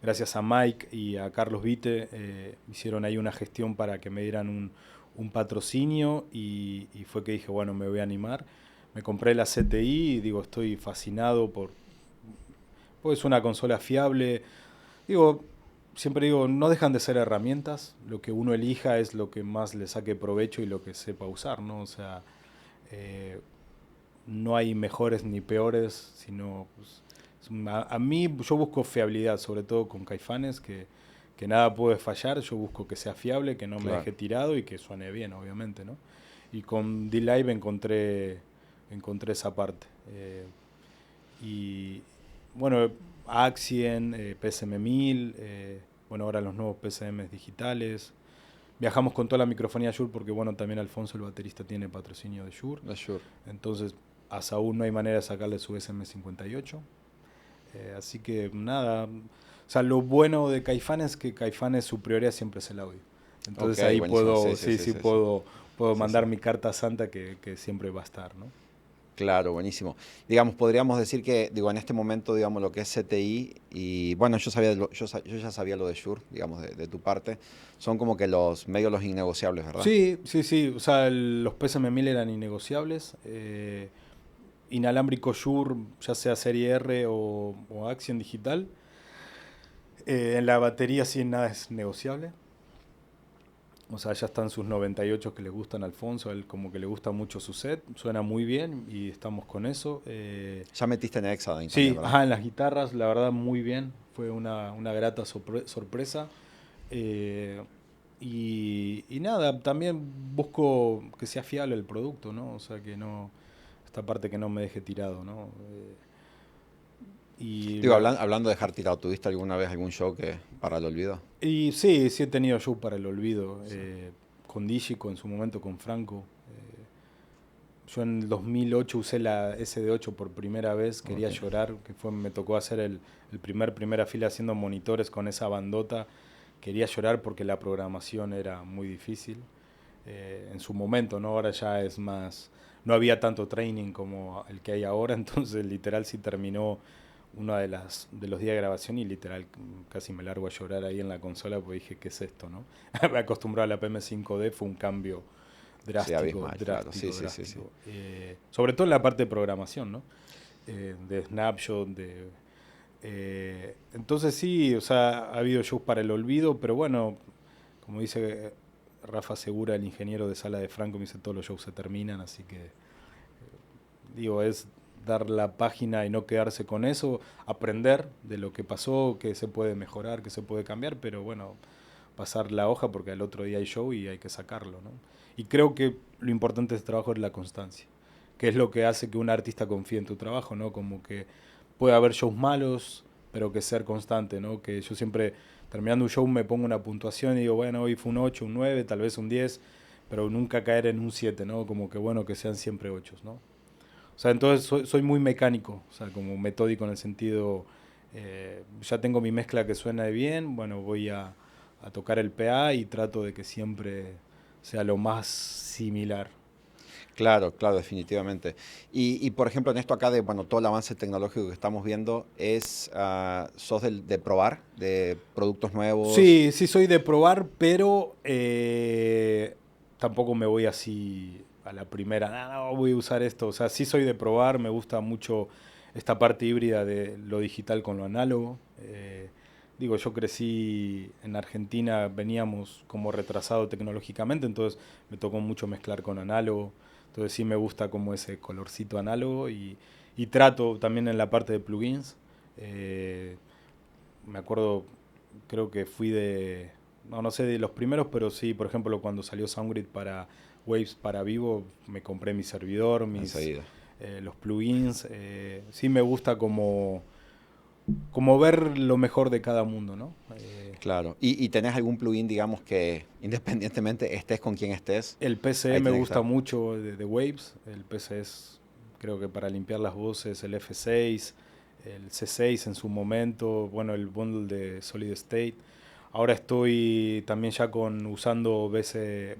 gracias a Mike y a Carlos Vite, hicieron ahí una gestión para que me dieran un patrocinio y fue que dije, bueno, me voy a animar. Me compré la CTI y digo, estoy fascinado pues es una consola fiable. Digo, siempre digo, no dejan de ser herramientas. Lo que uno elija es lo que más le saque provecho y lo que sepa usar, ¿no? O sea, eh, no hay mejores ni peores, sino pues, a mí yo busco fiabilidad, sobre todo con Caifanes, que nada puede fallar, yo busco que sea fiable, que no me Claro. deje tirado y que suene bien, obviamente, ¿no? Y con D-Live encontré esa parte. Y bueno, Axien, PSM 1000, bueno, ahora los nuevos PSM digitales. Viajamos con toda la microfonía Shure porque, bueno, también Alfonso, el baterista, tiene patrocinio de Shure. Sure. Entonces, a Saúl no hay manera de sacarle su SM58. Así que nada, o sea, lo bueno de Caifanes es que Caifanes su prioridad siempre es el audio. Entonces Ok, ahí buenísimo. puedo, Sí, sí, sí, sí, sí, sí, sí. puedo Sí, sí. mandar mi carta santa que siempre va a estar, ¿no? Claro, buenísimo. Digamos, podríamos decir que, digo, en este momento, digamos, lo que es CTI y, bueno, yo ya sabía lo de Shure, digamos, de tu parte, son como que los innegociables, ¿verdad? Sí, sí, sí, o sea, los PSM 1000 eran innegociables. Inalámbrico Shure, ya sea serie R o Axiom digital. En la batería sí nada es negociable. O sea, ya están sus 98 que le gustan a Alfonso, a él como que le gusta mucho su set, suena muy bien y estamos con eso. Ya metiste en Exadine también, Sí, ¿verdad? ajá, en las guitarras, la verdad muy bien, fue una grata sorpresa. Eh, y nada, también busco que sea fiable el producto, ¿no? O sea, que no, esta parte que no me deje tirado, ¿no? Y Digo, la, hablando de dejar tirado, ¿tuviste alguna vez algún show que para el olvido? Y sí, sí he tenido show para el olvido. Con Digico en su momento, con Franco. Yo en el 2008 usé la SD8 por primera vez, quería Ok. llorar, me tocó hacer el primera fila haciendo monitores con esa bandota. Quería llorar porque la programación era muy difícil. En su momento, ¿no? Ahora ya es más, no había tanto training como el que hay ahora, entonces literal sí terminó uno de los días de grabación y literal casi me largo a llorar ahí en la consola porque dije, ¿qué es esto, no? Me acostumbrado a la PM5D, fue un cambio Sí, drástico, abismal, claro. Sí, drástico, sí, sí, sí. drástico. Sobre todo en la parte de programación, ¿no? De snapshot, entonces sí, o sea, ha habido shows para el olvido, pero bueno, como dice Rafa Segura, el ingeniero de sala de Franco, me dice todos los shows se terminan, así que digo, es dar la página y no quedarse con eso, aprender de lo que pasó, que se puede mejorar, que se puede cambiar, pero bueno, pasar la hoja porque al otro día hay show y hay que sacarlo, ¿no? Y creo que lo importante de este trabajo es la constancia, que es lo que hace que un artista confíe en tu trabajo, ¿no? Como que puede haber shows malos, pero que ser constante, ¿no? Que yo siempre, terminando un show, me pongo una puntuación y digo, bueno, hoy fue un 8 un 9 tal vez un 10 pero nunca caer en un 7, ¿no? Como que bueno, que sean siempre 8, ¿no? O sea, entonces soy muy mecánico, o sea, como metódico en el sentido, ya tengo mi mezcla que suena bien, bueno, voy a tocar el PA y trato de que siempre sea lo más similar. Claro, claro, definitivamente. Y, por ejemplo, en esto acá de, bueno, todo el avance tecnológico que estamos viendo, ¿sos de probar, de productos nuevos? Sí, sí soy de probar, pero tampoco me voy así a la primera, no, voy a usar esto. O sea, sí soy de probar, me gusta mucho esta parte híbrida de lo digital con lo análogo. Digo, yo crecí en Argentina, veníamos como retrasado tecnológicamente, entonces me tocó mucho mezclar con análogo. Entonces sí me gusta como ese colorcito análogo y y trato también en la parte de plugins. Me acuerdo, creo que fui no sé de los primeros, pero sí, por ejemplo, cuando salió SoundGrid para Waves para Vivo, me compré mi servidor, enseguida. los plugins. Sí me gusta como ver lo mejor de cada mundo, ¿no? Claro. ¿Y tenés algún plugin, digamos, que independientemente estés con quien estés? El PCE Ahí me tenés que gusta estar. mucho de Waves. El PCE es, creo que para limpiar las voces, el F6, el C6 en su momento, bueno, el bundle de Solid State. Ahora estoy también ya usando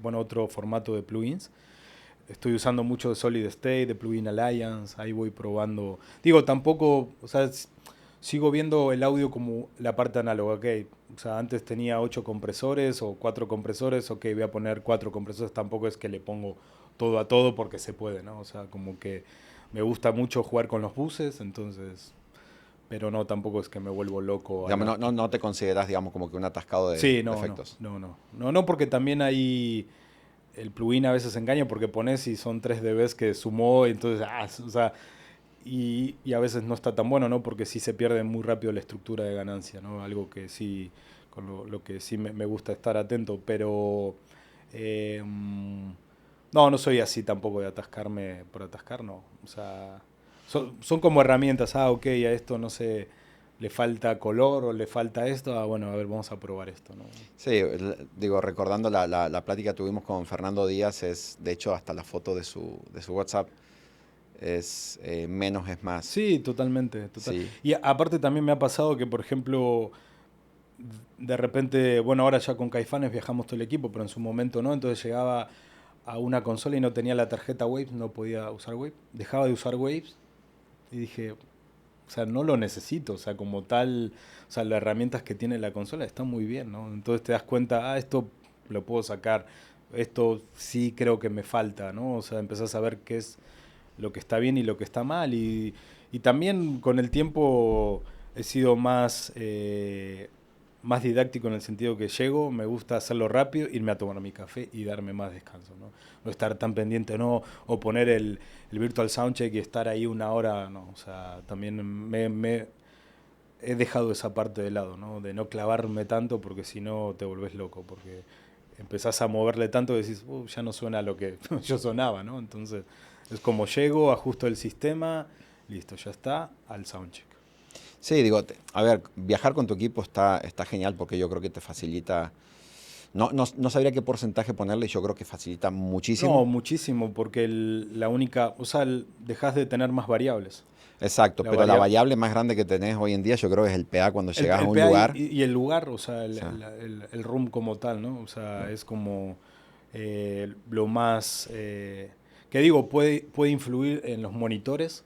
bueno, otro formato de plugins. Estoy usando mucho de Solid State, de Plugin Alliance, ahí voy probando. Digo, tampoco, o sea, sigo viendo el audio como la parte análoga, ok. O sea, antes tenía 8 compresores o 4 compresores, ok, voy a poner 4 compresores, tampoco es que le pongo todo a todo porque se puede, ¿no? O sea, como que me gusta mucho jugar con los buses, entonces, pero no, tampoco es que me vuelvo loco. Digamos, no te consideras, digamos, como que un atascado de Sí, efectos. no, porque también hay el plugin a veces engaña porque pones y son 3 dBs que sumó, entonces, o sea, y a veces no está tan bueno, ¿no? Porque sí se pierde muy rápido la estructura de ganancia, ¿no? Algo que sí, con lo que sí me gusta estar atento, pero no soy así tampoco de atascarme por atascar, no. O sea, son como herramientas, ok, a esto no sé, le falta color o le falta esto, bueno, a ver, vamos a probar esto, ¿no? Sí, digo, recordando la plática que tuvimos con Fernando Díaz, de hecho, hasta la foto de su WhatsApp es menos es más. Sí, totalmente. Sí, Y aparte también me ha pasado que, por ejemplo, de repente, bueno, ahora ya con Caifanes viajamos todo el equipo, pero en su momento no, entonces llegaba a una consola y no tenía la tarjeta Waves, no podía usar Waves, dejaba de usar Waves y dije, o sea, no lo necesito, o sea, como tal, o sea, las herramientas que tiene la consola están muy bien, ¿no? Entonces te das cuenta, esto lo puedo sacar, esto sí creo que me falta, ¿no? O sea, empezás a ver qué es lo que está bien y lo que está mal. Y también con el tiempo he sido más didáctico en el sentido que llego, me gusta hacerlo rápido, irme a tomar mi café y darme más descanso. No estar tan pendiente, no, o poner el Virtual Soundcheck y estar ahí una hora, no. O sea, también he dejado esa parte de lado, ¿no? De no clavarme tanto porque si no te volvés loco, porque empezás a moverle tanto que decís, ya no suena lo que yo sonaba, ¿no? Entonces es como llego, ajusto el sistema, listo, ya está, al soundcheck. sí, digo, a ver, viajar con tu equipo está genial porque yo creo que te facilita. No sabría qué porcentaje ponerle, yo creo que facilita No, muchísimo. muchísimo, porque la única, o sea, dejas de tener más variables. Exacto, La pero la varia- variable más grande que tenés hoy en día yo creo que es el PA cuando llegas a el un PA lugar. y el lugar, o sea, O sea, el room como tal, ¿no? O sea, es como lo más, que digo, puede influir en los monitores,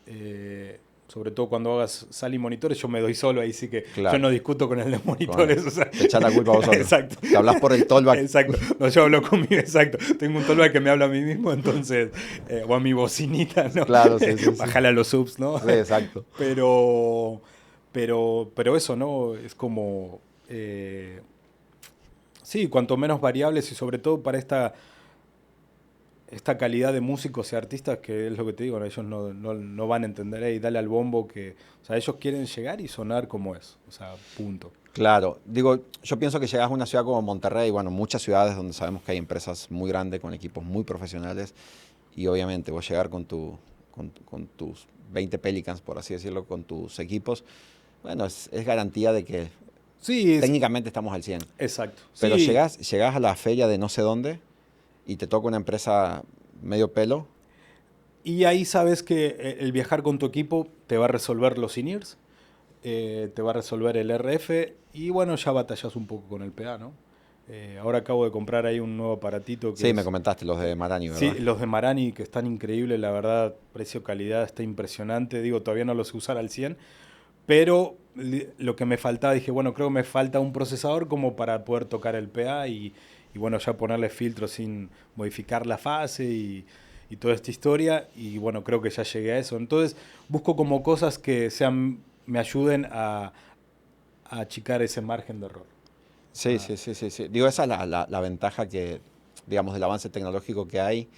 eh, sobre todo cuando hagas sal y monitores, yo me doy solo, ahí sí que yo claro, no discuto con el de monitores, o sea, te echas la culpa a vos solo. exacto, Te hablas por el tollback. exacto, no, yo hablo conmigo, exacto, tengo un tollback que me habla a mí mismo, entonces, o a mi bocinita, ¿no? Claro, sí, sí, sí. Bajala a los subs, ¿no? Sí, exacto. Pero, pero eso, ¿no? Es como, sí, cuanto menos variables y sobre todo para esta calidad de músicos y artistas que es lo que te digo, ¿no? Ellos no van a entender, y dale al bombo que, o sea, ellos quieren llegar y sonar como es, o sea, punto. Claro, digo, yo pienso que llegas a una ciudad como Monterrey, bueno, muchas ciudades donde sabemos que hay empresas muy grandes con equipos muy profesionales y obviamente vos llegar con tus 20 Pelicans, por así decirlo, con tus equipos, bueno, es garantía de que Sí, técnicamente estamos al 100. exacto. Pero Sí, llegas a la feria de no sé dónde y te toca una empresa medio pelo. y ahí sabes que el viajar con tu equipo te va a resolver los in-ears, te va a resolver el RF y bueno, ya batallas un poco con el PA, ¿no? Ahora acabo de comprar ahí un nuevo aparatito que Sí, me es, comentaste los de Marani, sí, ¿verdad? los de Marani que están increíbles, la verdad, precio-calidad está impresionante, digo, todavía no los sé usar al 100, pero lo que me faltaba, dije, bueno, creo que me falta un procesador como para poder tocar el PA y bueno, ya ponerle filtros sin modificar la fase y toda esta historia. Y bueno, creo que ya llegué a eso. Entonces, busco como cosas que me ayuden a achicar ese margen de error. O Sí, sea, sí, sí, sí, sí. Digo, esa es la ventaja que, digamos, del avance tecnológico que hay.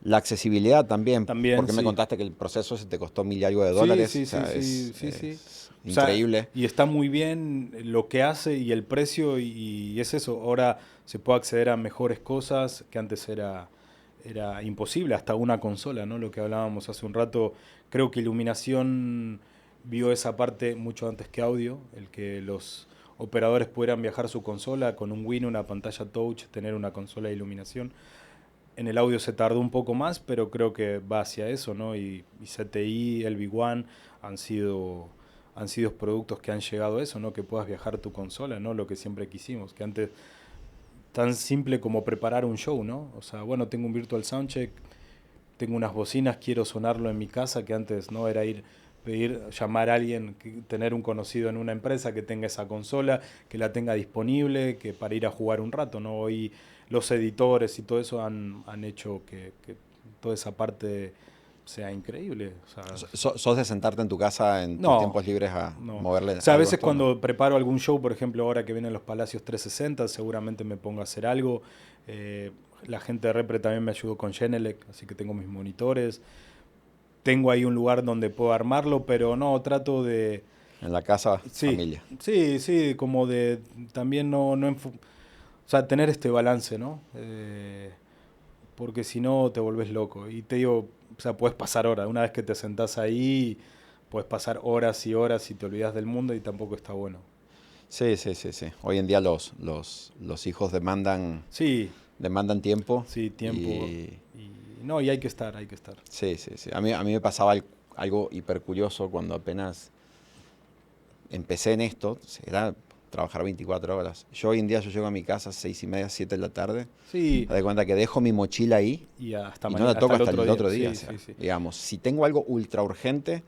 La accesibilidad también, También, porque me sí. contaste que el proceso se te costó $1.000 y algo de Sí, dólares, sí, o sea, sí, sí, sí, sí. es O sea, increíble. y está muy bien lo que hace y el precio y es eso. Ahora se puede acceder a mejores cosas que antes era imposible, hasta una consola, ¿no? Lo que hablábamos hace un rato. Creo que iluminación vio esa parte mucho antes que audio, el que los operadores pudieran viajar su consola con un Win, una pantalla touch, tener una consola de iluminación. En el audio se tardó un poco más, pero creo que va hacia eso, ¿no? Y CTI, el Big One han sido productos que han llegado a eso, ¿no? Que puedas viajar tu consola, ¿no? Lo que siempre quisimos, que antes tan simple como preparar un show, ¿no? O sea, bueno, tengo un Virtual Soundcheck, tengo unas bocinas, quiero sonarlo en mi casa, que antes no era ir pedir, llamar a alguien, tener un conocido en una empresa que tenga esa consola, que la tenga disponible, que para ir a jugar un rato, ¿no? Hoy los editores y todo eso han hecho que toda esa parte sea increíble. O sea, ¿Sos de sentarte en tu casa en tus no, tiempos libres a no. O moverle sea, a algo a veces esto? No. cuando preparo algún show, por ejemplo, ahora que vienen los Palacios 360, seguramente me pongo a hacer algo. Eh, la gente de Repre también me ayudó con Genelec, así que tengo mis monitores. Tengo ahí un lugar donde puedo armarlo, pero no, trato de... En la casa, Sí, familia. sí, sí, como de también o sea, tener este balance, ¿no? Porque si no te volvés loco. Y te digo, o sea, puedes pasar horas. Una vez que te sentás ahí, puedes pasar horas y horas y te olvidas del mundo y tampoco está bueno. Sí, sí, sí, sí. Hoy en día los hijos Sí, demandan tiempo sí, tiempo. y Y no, y hay que estar, hay que estar. sí, sí, sí. A mí me pasaba algo hiper curioso cuando apenas empecé en esto, era trabajar 24 horas. Yo hoy en día yo llego a mi casa a 6:30, 7 de la tarde. Sí, Haz de cuenta que dejo mi mochila ahí y hasta y no la mañana, hasta toco el hasta otro el día. otro día. O Sí, sea, sí, sí. digamos, si tengo algo ultra urgente,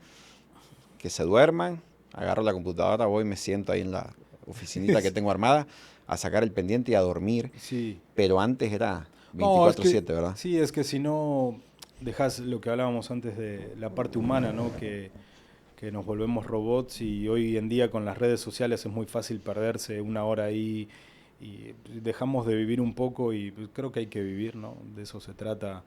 que se duerman, agarro la computadora, voy, me siento ahí en la oficinita que tengo armada a sacar el pendiente y a dormir. Sí. Pero antes era No, es que, 24/7, ¿verdad? sí, es que si no dejas lo que hablábamos antes de la parte humana, ¿no? Que nos volvemos robots y hoy en día con las redes sociales es muy fácil perderse una hora ahí y dejamos de vivir un poco y pues, creo que hay que vivir, ¿no? De eso se trata.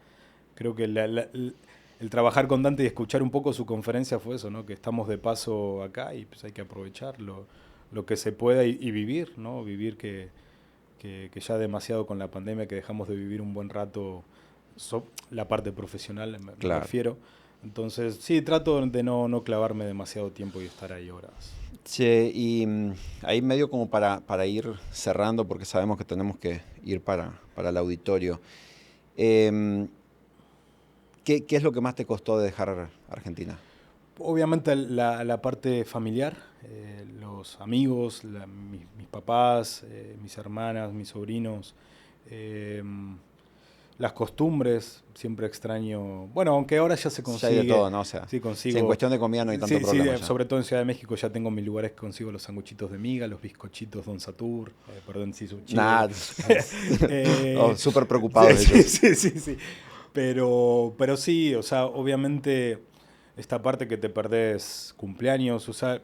Creo que el trabajar con Dante y escuchar un poco su conferencia fue eso, ¿no? Que estamos de paso acá y pues hay que aprovechar lo que se pueda y vivir, ¿no? Vivir que ya demasiado con la pandemia, que dejamos de vivir un buen rato la parte profesional, me Claro. refiero. Entonces, sí, trato de no clavarme demasiado tiempo y estar ahí horas. Che, y ahí medio como para ir cerrando, porque sabemos que tenemos que ir para el auditorio. Em, ¿qué es lo que más te costó de dejar Argentina? Obviamente la parte familiar, los amigos, mis papás, mis hermanas, mis sobrinos, eh, las costumbres, siempre extraño. Bueno, aunque ahora ya se Ya hay de consigue, todo, ¿no? O sea, sí sí, en consigo. cuestión de comida no hay tanto Sí, sí, problema ya. sobre todo en Ciudad de México ya tengo mis lugares que consigo los sanguchitos de miga, los bizcochitos Don Satur, perdón si su chivo. Nada, Eh, súper sí, preocupados sí, ellos. sí, sí, sí. Pero sí, o sea, obviamente esta parte que te perdés cumpleaños, o sea,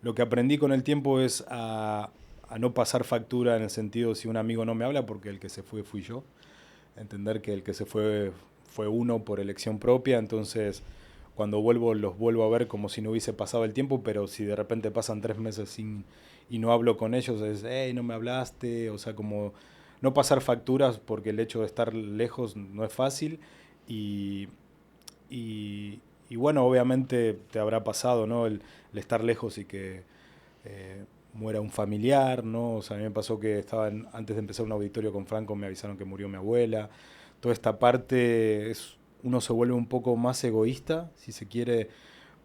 lo que aprendí con el tiempo es a no pasar factura en el sentido si un amigo no me habla porque el que se fue fui yo. Entender que el que se fue uno por elección propia, entonces cuando vuelvo los vuelvo a ver como si no hubiese pasado el tiempo, pero si de repente pasan 3 meses y no hablo con ellos, es, hey, no me hablaste, o sea, como no pasar facturas porque el hecho de estar lejos no es fácil y, y bueno, obviamente te habrá pasado, ¿no? El estar lejos y que muera un familiar, ¿no? O sea, a mí me pasó que antes de empezar un auditorio con Franco me avisaron que murió mi abuela. Toda esta parte uno se vuelve un poco más egoísta, si se quiere,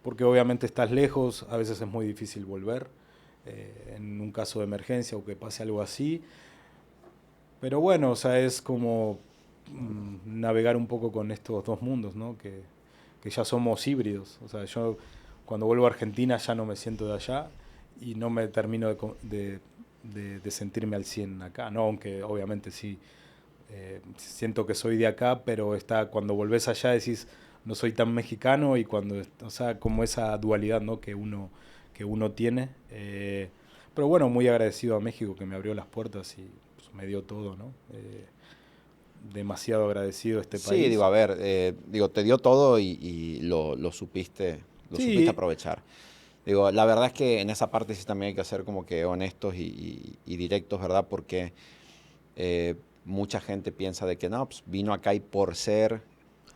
porque obviamente estás lejos, a veces es muy difícil volver, en un caso de emergencia o que pase algo así. Pero bueno, o sea, es como navegar un poco con estos dos mundos, ¿no? Que ya somos híbridos. O sea, yo cuando vuelvo a Argentina ya no me siento de allá y no me termino de sentirme al 100 acá, ¿no? Aunque obviamente sí siento que soy de acá, pero cuando volvés allá decís no soy tan mexicano y o sea, como esa dualidad, ¿no? Que uno tiene. Pero bueno, muy agradecido a México que me abrió las puertas y pues, me dio todo, ¿no? demasiado agradecido a este Sí, país. digo, a ver, digo, te dio todo y lo supiste Sí, aprovechar. Digo, la verdad es que en esa parte sí también hay que ser como que honestos y directos, ¿verdad? Porque mucha gente piensa de que no, pues vino acá y por ser,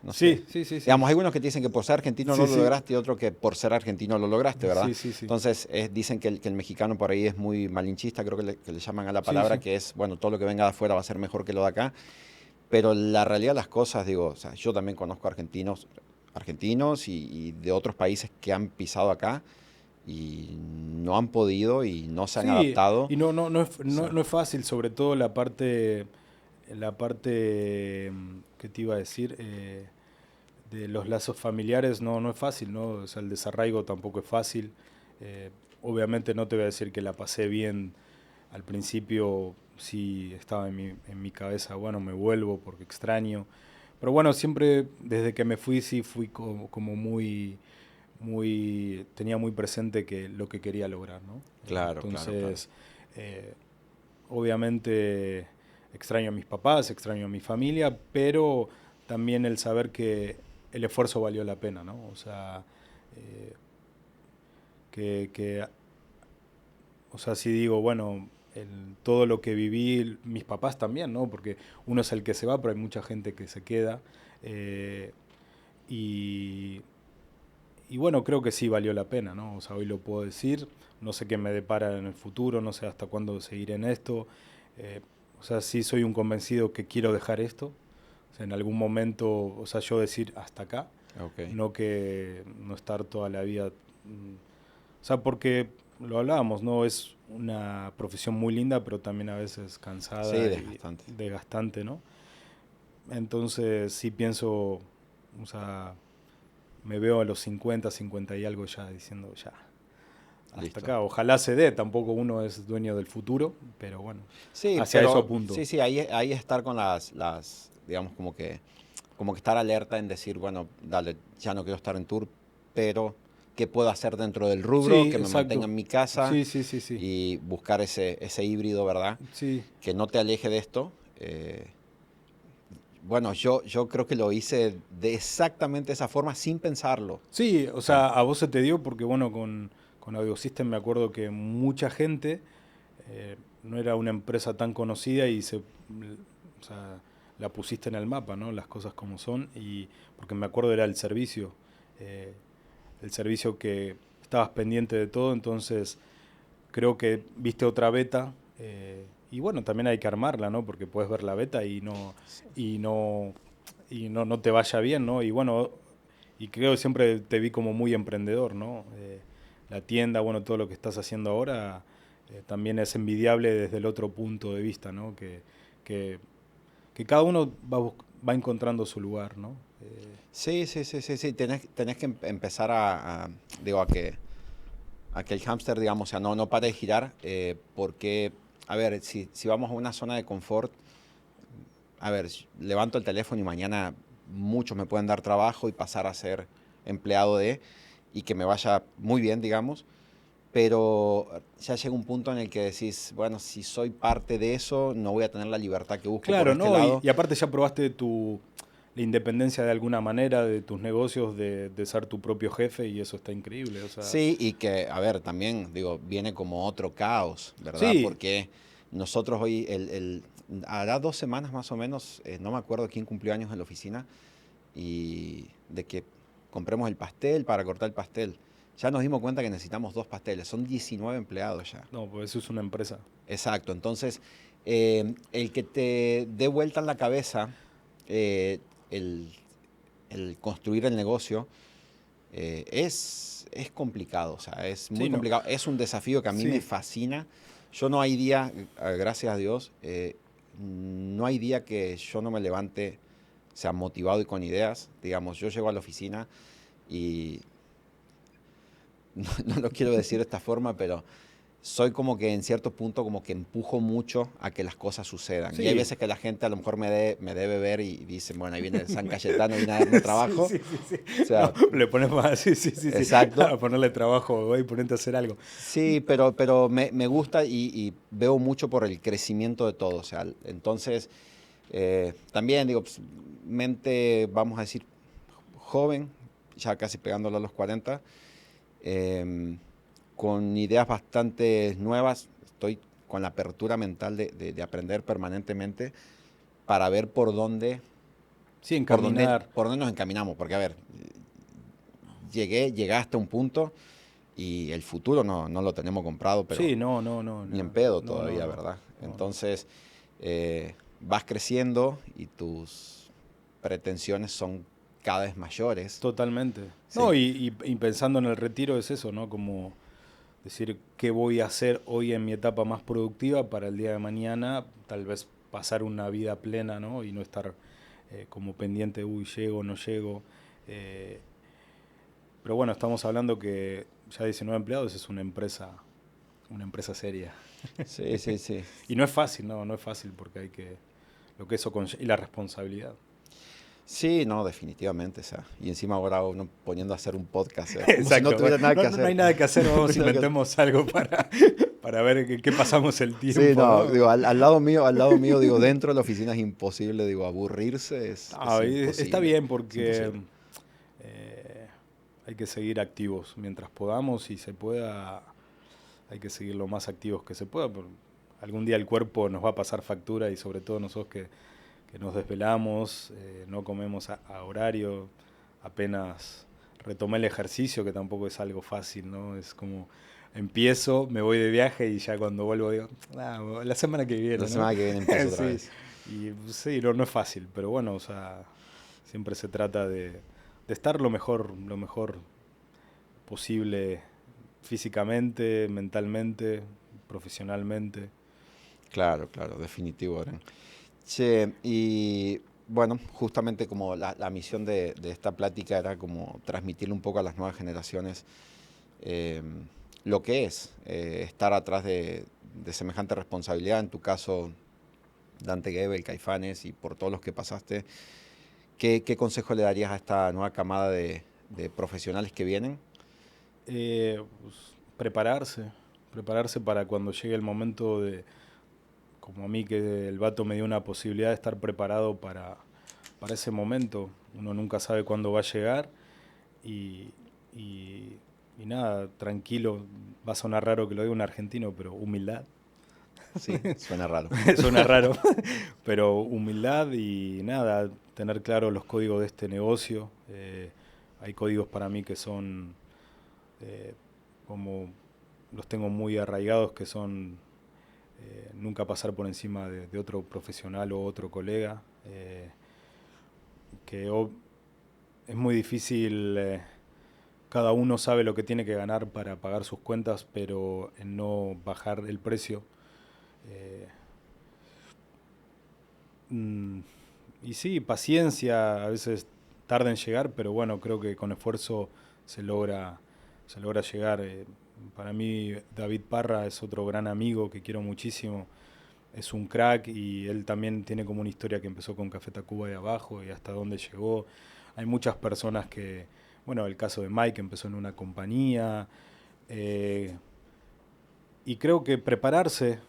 no sé. sí, sí, sí, sí. Digamos, hay unos que te dicen que por ser argentino no Sí, lo sí, lograste y otros que por ser argentino lo lograste, ¿verdad? sí, sí, sí. Entonces, dicen que el mexicano por ahí es muy malinchista, creo que le llaman a la Sí, palabra, sí. que es, bueno, todo lo que venga de afuera va a ser mejor que lo de acá. Pero la realidad de las cosas, digo, o sea, yo también conozco argentinos y de otros países que han pisado acá y no han podido y no se han Sí, adaptado. y no es, O sea, no es fácil, sobre todo la parte, ¿qué te iba a decir? De los lazos familiares no es fácil, ¿no? O sea, el desarraigo tampoco es fácil. Eh, Obviamente no te voy a decir que la pasé bien al principio, sí estaba en mi cabeza, bueno, me vuelvo porque extraño. Pero bueno, siempre desde que me fui, sí fui como tenía muy presente que lo que quería lograr, ¿no? claro, claro, claro. Entonces, eh, obviamente extraño a mis papás, extraño a mi familia, pero también el saber que el esfuerzo valió la pena, ¿no? O sea, eh, que, o sea, si digo, bueno, todo lo que viví, mis papás también, ¿no? Porque uno es el que se va, pero hay mucha gente que se queda. eh, y, y bueno, creo que sí valió la pena, ¿no? O sea, hoy lo puedo decir, no sé qué me depara en el futuro, no sé hasta cuándo seguiré en esto. eh, o sea, sí soy un convencido que quiero dejar esto. O sea, en algún momento, o sea, yo decir hasta acá, Ok. no que no estar toda la vida. O sea, porque lo hablábamos, ¿no? Es una profesión muy linda, pero también a veces Sí, cansada y desgastante. desgastante, ¿no? Entonces sí pienso, o sea, me veo a los 50 50 y algo ya diciendo ya, hasta Listo. acá. Ojalá se dé, tampoco uno es dueño del futuro, pero bueno, Sí, hacia eso pero apunto. sí, sí, ahí estar con digamos, como que estar alerta en decir, bueno, dale, ya no quiero estar en tour, pero ¿qué puedo hacer dentro del rubro? Sí, Que me mantenga exacto. en mi casa Sí, sí, sí, sí. y buscar ese híbrido, ¿verdad? Sí. Que no te aleje de esto. Bueno, yo creo que lo hice de exactamente esa forma sin pensarlo. Sí, o O sea, sea, a vos se te dio porque, bueno, con Audio System me acuerdo que mucha gente, no era una empresa tan conocida y o sea, la pusiste en el mapa, ¿no? Las cosas como son. Y porque me acuerdo era eh, el servicio que estabas pendiente de todo, entonces creo que viste otra beta. Y bueno, también hay que armarla, ¿no? Porque puedes ver la beta y no, no te vaya bien, ¿no? Y bueno, y creo que siempre te vi como muy emprendedor, ¿no? La tienda, bueno, todo lo que estás haciendo ahora, también es envidiable desde el otro punto de vista, ¿no? Que, que cada uno va encontrando su lugar, ¿no? sí, sí, sí, sí, sí. Tenés que empezar digo, a que el hámster, digamos, o sea, no pare de girar, porque, a ver, si vamos a una zona de confort, a ver, levanto el teléfono y mañana muchos me pueden dar trabajo y pasar a ser empleado y que me vaya muy bien, digamos, pero ya llega un punto en el que decís, bueno, si soy parte de eso, no voy a tener la libertad que busco por Claro, este ¿no? lado. Y aparte ya probaste la independencia de alguna manera de tus negocios, de ser tu propio jefe y eso está increíble, o sea, Sí, y que, a ver, también, digo, viene como otro caos, ¿verdad? sí, Porque nosotros hoy, hará 2 semanas más o menos, no me acuerdo quién cumplió años en la oficina, y de que compremos el pastel para cortar el pastel. Ya nos dimos cuenta que necesitamos 2 pasteles, son 19 empleados ya. no, pues eso es una empresa. Exacto, entonces, el que te dé vuelta en la cabeza eh, el, el construir el negocio es complicado, o sea, es muy Sí, no, complicado. Es un desafío que a mí me sí, fascina. Yo no hay día, gracias a Dios, no hay día que yo no me levante, sea, motivado y con ideas. Digamos, yo llego a la oficina y no lo quiero decir de esta forma, pero soy como que en cierto punto como que empujo mucho a que las cosas sucedan. Y hay sí, veces que la gente a lo mejor me debe ver y dicen, bueno, ahí viene el San Cayetano, viene a darme sí, trabajo. sí, sí, sí. O No, sea, le pones más, sí, sí, sí, sí, exacto. a ponerle trabajo, güey, ponerte a hacer algo. Sí, pero me gusta y veo mucho por el crecimiento de todo. O sea, entonces, También, digo, pues, mente, vamos a decir, joven, ya casi pegándolo a los 40, con ideas bastante nuevas. Estoy con la apertura mental de aprender permanentemente para ver Sí, encaminar. por dónde nos encaminamos. Porque, a ver, llegué hasta un punto y el futuro no lo tenemos comprado, pero Sí, no, no, no, ni en no, pedo no, no, todavía, no, ¿verdad? no, no. Entonces, vas creciendo y tus pretensiones son cada vez mayores. Totalmente. No, Sí, y pensando en el retiro es eso, ¿no? Como decir qué voy a hacer hoy en mi etapa más productiva para el día de mañana, tal vez pasar una vida plena, ¿no? Y no estar como pendiente, uy, llego, no llego. Eh, pero bueno, estamos hablando que ya 19 empleados es una empresa seria. sí, sí, sí. Y no es fácil, no, no es fácil porque hay que, lo que eso y la responsabilidad. Sí, no, definitivamente, o sea, y encima ahora uno poniendo a hacer un podcast, o sea, como si no Exacto. tuviera nada No, que no hay hacer. nada que hacer, No vamos, hay nada que hacer. inventemos algo para ver en qué pasamos el Sí, tiempo, no, ¿no? digo, al lado mío, digo, dentro de la oficina es imposible, digo, aburrirse es Ah, está imposible, bien es porque imposible. eh, hay que seguir activos mientras podamos y se pueda, hay que seguir lo más activos que se pueda. Algún día el cuerpo nos va a pasar factura y sobre todo nosotros que nos desvelamos, no comemos a horario, apenas retomé el ejercicio, que tampoco es algo fácil, ¿no? Es como empiezo, me voy de viaje y ya cuando vuelvo digo, "Ah, la semana que La viene, ¿no?" semana que viene empiezo otra Sí, vez. y sí, no, no es fácil, pero bueno, o sea, siempre se trata de estar lo mejor posible físicamente, mentalmente, profesionalmente. Claro, claro, definitivo, Oren. Che, y bueno, justamente como la misión de esta plática era como transmitirle un poco a las nuevas generaciones eh, lo que es estar atrás de semejante responsabilidad, en tu caso, Dante Gebel, Caifanes y por todos los que pasaste, ¿qué consejo le darías a esta nueva camada de profesionales que vienen? Pues, prepararse para cuando llegue el momento de, como a mí que el vato me dio una posibilidad de estar preparado para ese momento. Uno nunca sabe cuándo va a llegar y, y, y nada, tranquilo, va a sonar raro que lo diga un argentino, pero humildad. Sí, suena raro. Suena raro, pero humildad y nada, tener claro los códigos de este negocio. Hay códigos para mí que son eh, como los tengo muy arraigados, que son nunca pasar por encima de otro profesional o otro colega, que es muy difícil, cada uno sabe lo que tiene que ganar para pagar sus cuentas, pero en no bajar el precio. eh, mm, y sí, paciencia, a veces tarda en llegar, pero bueno, creo que con esfuerzo se logra llegar. Para mí David Parra es otro gran amigo que quiero muchísimo, es un crack y él también tiene como una historia que empezó con Café Tacuba de abajo y hasta dónde llegó. Hay muchas personas que, bueno, el caso de Mike empezó en una compañía, eh, y creo que prepararse,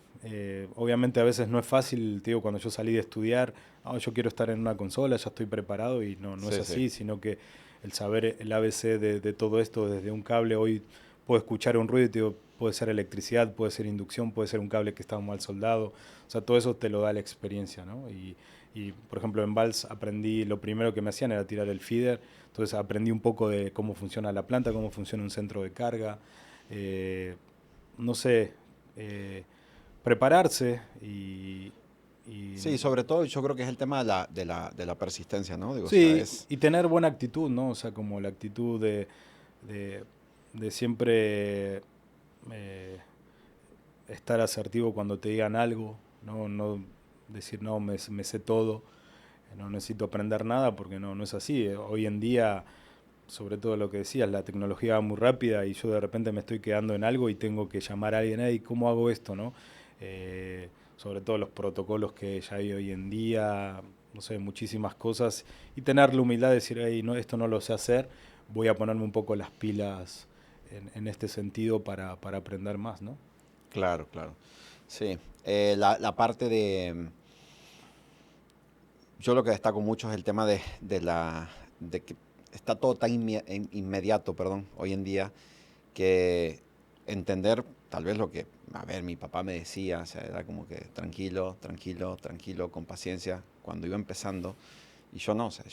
obviamente a veces no es fácil, te digo, cuando yo salí de estudiar, "Ah, yo quiero estar en una consola, ya estoy preparado", y no, no es Sí, sí. así, sino que el saber el ABC de todo esto desde un cable, hoy puedo escuchar un ruido y te digo, puede ser electricidad, puede ser inducción, puede ser un cable que está mal soldado, o sea, todo eso te lo da la experiencia, ¿no? Y, por ejemplo, en Vals aprendí, lo primero que me hacían era tirar el feeder, entonces aprendí un poco de cómo funciona la planta, cómo funciona un centro de carga, eh, no sé, eh, prepararse y Sí, sobre todo yo creo que es el tema de la persistencia, ¿no? Digo, o sea, sí, es... y tener buena actitud, ¿no? O sea, como la actitud de, de siempre eh, estar asertivo cuando te digan algo, no, no decir, no, me sé todo, no necesito aprender nada, porque no, no es así. Hoy en día, sobre todo lo que decías, la tecnología va muy rápida y yo de repente me estoy quedando en algo y tengo que llamar a alguien, hey, ¿cómo hago esto, no? Sobre todo los protocolos que ya hay hoy en día, no sé, muchísimas cosas, y tener la humildad de decir, hey, no, esto no lo sé hacer, voy a ponerme un poco las pilas en este sentido para aprender más, ¿no? Claro, claro. Sí, la parte yo lo que destaco mucho es el tema de que está todo tan inmediato, perdón, hoy en día, que entender tal vez lo que, a ver, mi papá me decía, o sea, era como que tranquilo, tranquilo, tranquilo, con paciencia, cuando iba empezando, y yo no, o sea,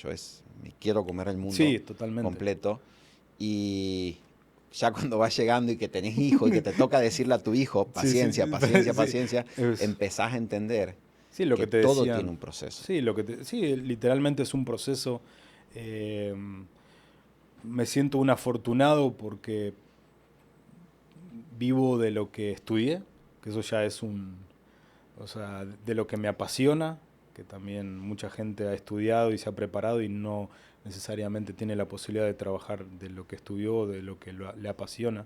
me quiero comer el mundo Sí, totalmente. completo, y ya cuando vas llegando y que tenés hijo y que te toca decirle a tu hijo, Sí, sí, paciencia, paciencia, sí. paciencia, Es- empezás a entender sí, lo que que te todo tiene decían. un proceso. Sí, sí, literalmente es un proceso. eh, Me siento un afortunado porque vivo de lo que estudié, que eso ya es o sea, de lo que me apasiona, que también mucha gente ha estudiado y se ha preparado y no necesariamente tiene la posibilidad de trabajar de lo que estudió, de lo que le apasiona.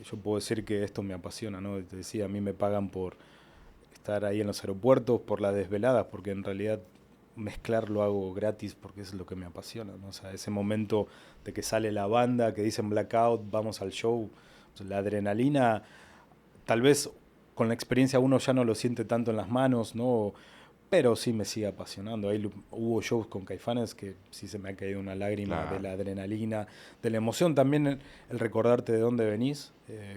Yo puedo decir que esto me apasiona, ¿no? Te decía, a mí me pagan por estar ahí en los aeropuertos, por las desveladas, porque en realidad mezclar lo hago gratis porque es lo que me apasiona, ¿no? O sea, ese momento de que sale la banda, que dicen blackout, vamos al show, o sea, la adrenalina, tal vez con la experiencia uno ya no lo siente tanto en las manos, ¿no? Pero sí me sigue apasionando. Hubo shows con Caifanes que sí se me ha caído una lágrima de Claro. la adrenalina, de la emoción. También el recordarte de dónde venís,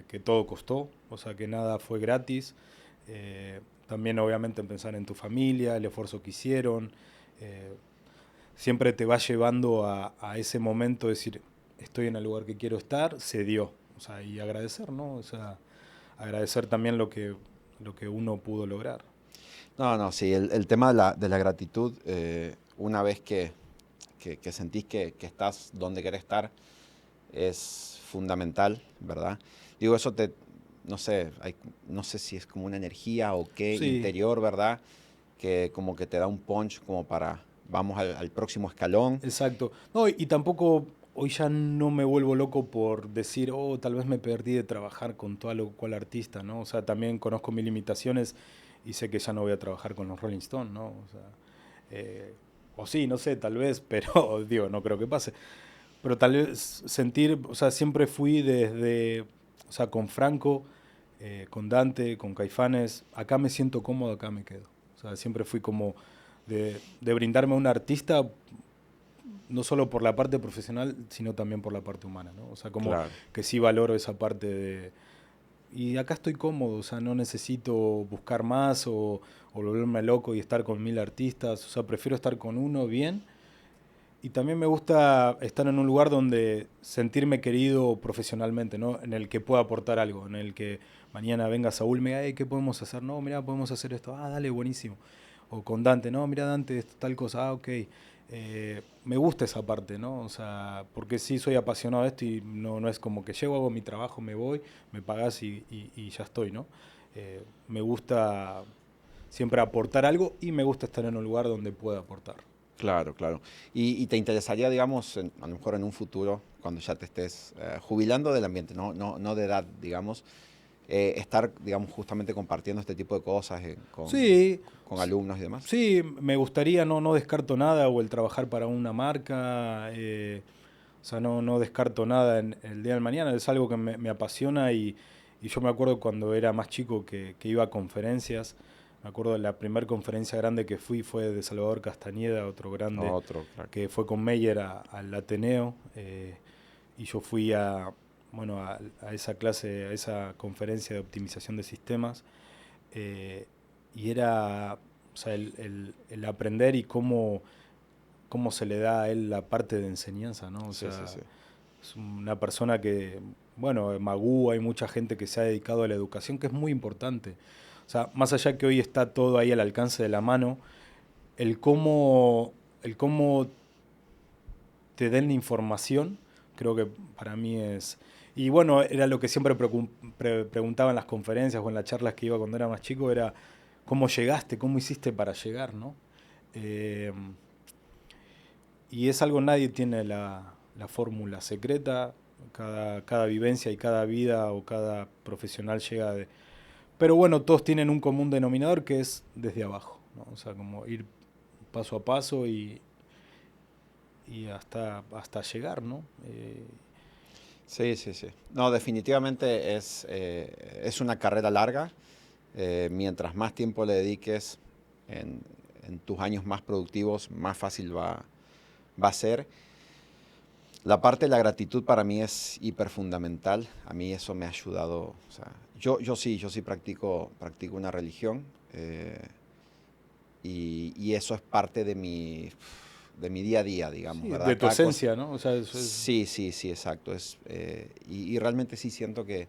que todo costó, o sea que nada fue gratis. También obviamente pensar en tu familia, el esfuerzo que hicieron. eh, Siempre te va llevando a ese momento de decir, estoy en el lugar que quiero estar, se dio. O sea, y agradecer, ¿no? O sea, agradecer también lo que uno pudo lograr. No, no, sí, el tema de la gratitud, una vez que sentís que estás donde querés estar, es fundamental, ¿verdad? Digo, eso no sé, no sé si es como una energía o qué Sí, interior, ¿verdad? Que como que te da un punch como para, vamos al próximo escalón. exacto. No, y tampoco hoy ya no me vuelvo loco por decir, oh, tal vez me perdí de trabajar con tal o cual artista, ¿no? O sea, también conozco mis limitaciones y sé que ya no voy a trabajar con los Rolling Stones, ¿no? O sea, eh, o sí, no sé, tal vez, pero digo, no creo que pase. Pero tal vez sentir, o sea, siempre fui desde, o sea, con Franco, con Dante, con Caifanes, acá me siento cómodo, acá me quedo. O sea, siempre fui como de brindarme a un artista no solo por la parte profesional, sino también por la parte humana, ¿no? O sea, como Claro. que sí valoro esa parte de... Y acá estoy cómodo, o sea, no necesito buscar más o volverme loco y estar con 1000 artistas, o sea, prefiero estar con uno bien. Y también me gusta estar en un lugar donde sentirme querido profesionalmente, ¿no? En el que pueda aportar algo, en el que mañana venga Saúl y me diga, hey, ¿qué podemos hacer? No, mira, podemos hacer esto. Ah, dale, buenísimo. O con Dante, no, mira, Dante, esto, tal cosa. Ah, ok. Me gusta esa parte, ¿no? O sea, porque sí soy apasionado de esto y no es como que llego, hago mi trabajo, me voy, me pagás y ya estoy, ¿no? Me gusta siempre aportar algo y me gusta estar en un lugar donde pueda aportar. Claro, claro. Y te interesaría, digamos, a lo mejor en un futuro, cuando ya te estés jubilando del ambiente, no de edad, digamos, estar, digamos, justamente compartiendo este tipo de cosas Sí, con alumnos y demás? sí, me gustaría, no descarto nada, o el trabajar para una marca, o sea, no descarto nada en el día de mañana, es algo que me apasiona y yo me acuerdo cuando era más chico que iba a conferencias, me acuerdo de la primera conferencia grande que fui fue de Salvador Castañeda, otro grande, Otro, crack. que fue con Meyer al Ateneo, y yo fui bueno, a esa clase, a esa conferencia de optimización de sistemas, eh, y era, o sea, el aprender y cómo se le da a él la parte de enseñanza, ¿no? O Sí, sí, sea, sí. es una persona que, bueno, en Magú hay mucha gente que se ha dedicado a la educación, que es muy importante. O sea, más allá que hoy está todo ahí al alcance de la mano, el cómo, el cómo te den la información, creo que para mí es... Y bueno, era lo que siempre preguntaba en las conferencias o en las charlas que iba cuando era más chico, era cómo llegaste, cómo hiciste para llegar, ¿no? Eh, y es algo, nadie tiene la fórmula secreta, cada vivencia y cada vida o cada profesional llega de... Pero bueno, todos tienen un común denominador que es desde abajo, ¿no? O sea, como ir paso a paso y hasta llegar, ¿no? Sí, sí, sí. No, definitivamente es una carrera larga. Mientras más tiempo le dediques en, en tus años más productivos, más fácil va a ser. La parte de la gratitud para mí es hiper fundamental. A mí eso me ha ayudado. O sea, yo sí practico una religión y eso es parte de mi día a día, digamos, Sí, ¿verdad? de tu esencia, ¿no? O sea, eso es... Sí, exacto. Y realmente sí siento que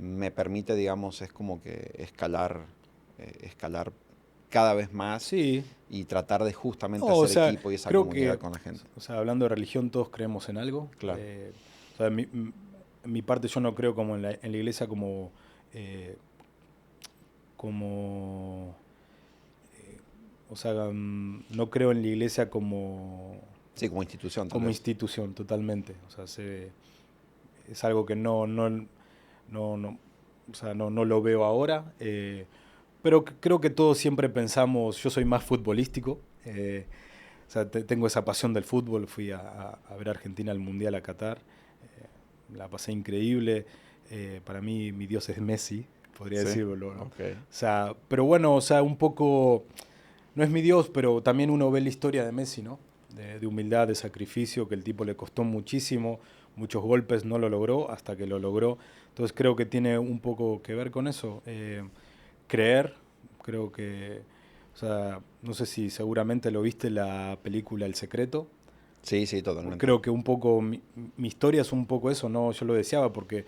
me permite, digamos, es como que escalar cada vez más Sí. y tratar de justamente No, o hacer sea, equipo y esa creo comunidad que, con la gente. o sea, hablando de religión, todos creemos en algo. Claro. O sea, en mi parte yo no creo como en la iglesia eh, como, o sea, no creo en la iglesia Sí, como institución tal como vez. institución totalmente. O sea, es algo que no, o sea, no lo veo ahora. Pero creo que todos siempre pensamos, yo soy más futbolístico. O sea, tengo esa pasión del fútbol. Fui a ver a Argentina al Mundial a Qatar. La pasé increíble. Para mí, mi Dios es Messi, podría Sí, decirlo, ¿no? O ok. sea, pero bueno, o sea, un poco, no es mi Dios, pero también uno ve la historia de Messi, ¿no? De humildad, de sacrificio, que el tipo le costó muchísimo, muchos golpes, no lo logró hasta que lo logró. Entonces creo que tiene un poco que ver con eso. Creer, creo que, o sea, no sé si seguramente lo viste la película El Secreto. Sí, totalmente. Creo que un poco mi historia es un poco eso, ¿no? Yo lo deseaba porque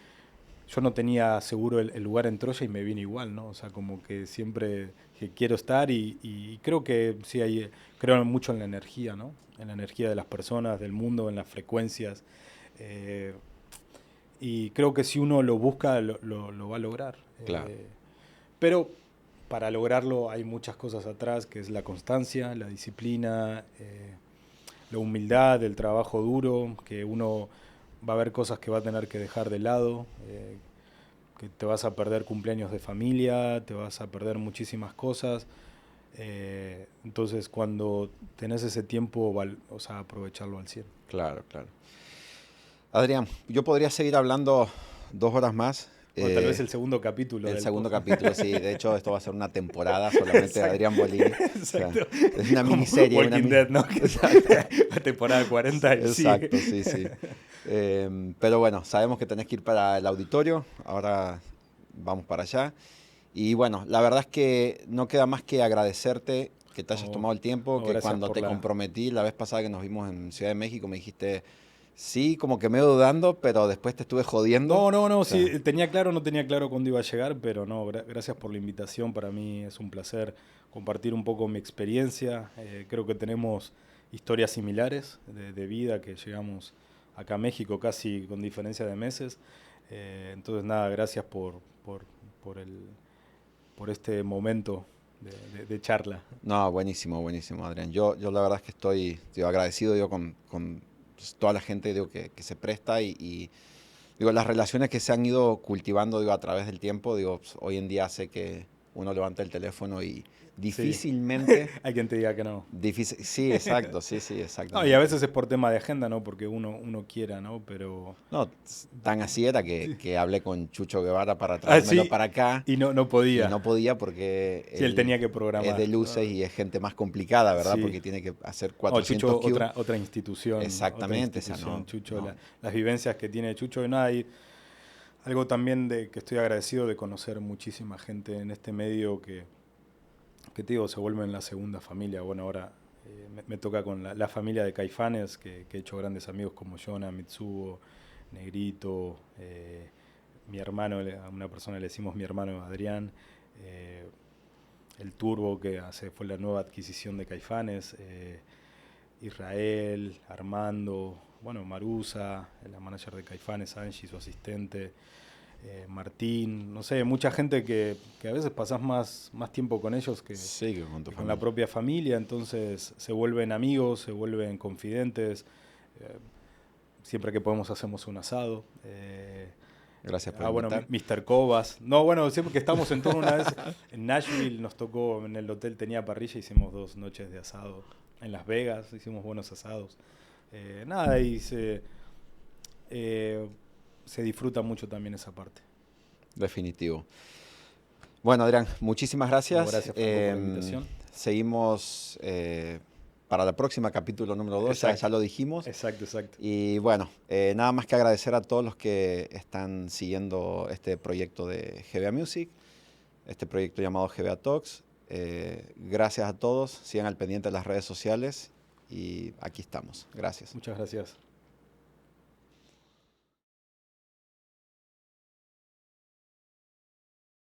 yo no tenía seguro el lugar en Troya y me vine igual, ¿no? O sea, como que siempre que quiero estar y creo que sí hay, creo mucho en la energía, ¿no? En la energía de las personas, del mundo, en las frecuencias. eh, y creo que si uno lo busca, lo va a lograr. Claro. Pero para lograrlo hay muchas cosas atrás, que es la constancia, la disciplina, la humildad, el trabajo duro, que uno va a haber cosas que va a tener que dejar de lado, que te vas a perder cumpleaños de familia, te vas a perder muchísimas cosas. Entonces cuando tenés ese tiempo, o sea, aprovecharlo al 100. Claro. Adrián, yo podría seguir hablando 2 horas más. O tal vez el segundo capítulo El del segundo podcast. capítulo, sí. De hecho, esto va a ser una temporada solamente de Adrián Bolini. O sea, Exacto. es una Como miniserie. Walking Dead, ¿no? Exacto. La temporada 40 y sigue. Exacto, sí. Pero bueno, sabemos que tenés que ir para el auditorio. Ahora vamos para allá. Y bueno, la verdad es que no queda más que agradecerte que te hayas No, tomado el tiempo, no, que gracias cuando por te la... comprometí la vez pasada que nos vimos en Ciudad de México me dijiste, sí, como que me dudando, pero después te estuve jodiendo. No, O sea, sí, no tenía claro cuándo iba a llegar, pero no, gracias por la invitación, para mí es un placer compartir un poco mi experiencia. Creo que tenemos historias similares de vida, que llegamos acá a México casi con diferencia de meses. Entonces nada, gracias por el, por este momento de charla. no, buenísimo, Adrián. Yo la verdad es que estoy digo, agradecido digo, con pues, toda la gente digo, que se presta y digo, las relaciones que se han ido cultivando digo, a través del tiempo, digo, pues, hoy en día sé que uno levanta el teléfono y Sí, difícilmente, hay quien te diga que no. sí, exacto, sí, No, y a exactamente. veces es por tema de agenda, ¿no? Porque uno quiera, ¿no? Pero... No, tan así era que hablé con Chucho Guevara para Ah, traérmelo sí, para acá y no y podía. no podía porque Sí, él él tenía que es de programar. luces y es gente más complicada, ¿verdad? Sí. Porque tiene que hacer No, 400 Chucho, Q. otra institución, Exactamente, o sea, Chucho, no, las vivencias que tiene Chucho y nada. Y algo también de que estoy agradecido de conocer muchísima gente en este medio que te digo, se vuelven la segunda familia. Bueno, ahora me toca con la familia de Caifanes, que he hecho grandes amigos como Jonah, Mitsuo, Negrito, mi hermano, a una persona le decimos mi hermano Adrián, eh, el Turbo, fue la nueva adquisición de Caifanes, Israel, Armando, bueno, Marusa, la manager de Caifanes, Angie, su asistente, Martín, no sé, mucha gente que a veces pasás más tiempo con ellos sí, que con tu que con la familia. propia familia, entonces se vuelven amigos, se vuelven confidentes. eh, Siempre que podemos hacemos un asado. Gracias por Bueno, invitar. Mr. Cobas. No, bueno, siempre que estamos en torno una vez en Nashville nos tocó, en el hotel tenía parrilla, hicimos 2 noches de asado. En Las Vegas hicimos buenos asados. Nada, eh, se disfruta mucho también esa parte. Definitivo. Bueno, Adrián, muchísimas No, gracias. gracias Franco por la invitación. seguimos para la próxima, capítulo número 2, ya lo dijimos. Exacto. Y bueno, nada más que agradecer a todos los que están siguiendo este proyecto de GBA Music, este proyecto llamado GBA Talks. Gracias a todos, sigan al pendiente de las redes sociales y aquí estamos. Gracias. Muchas gracias.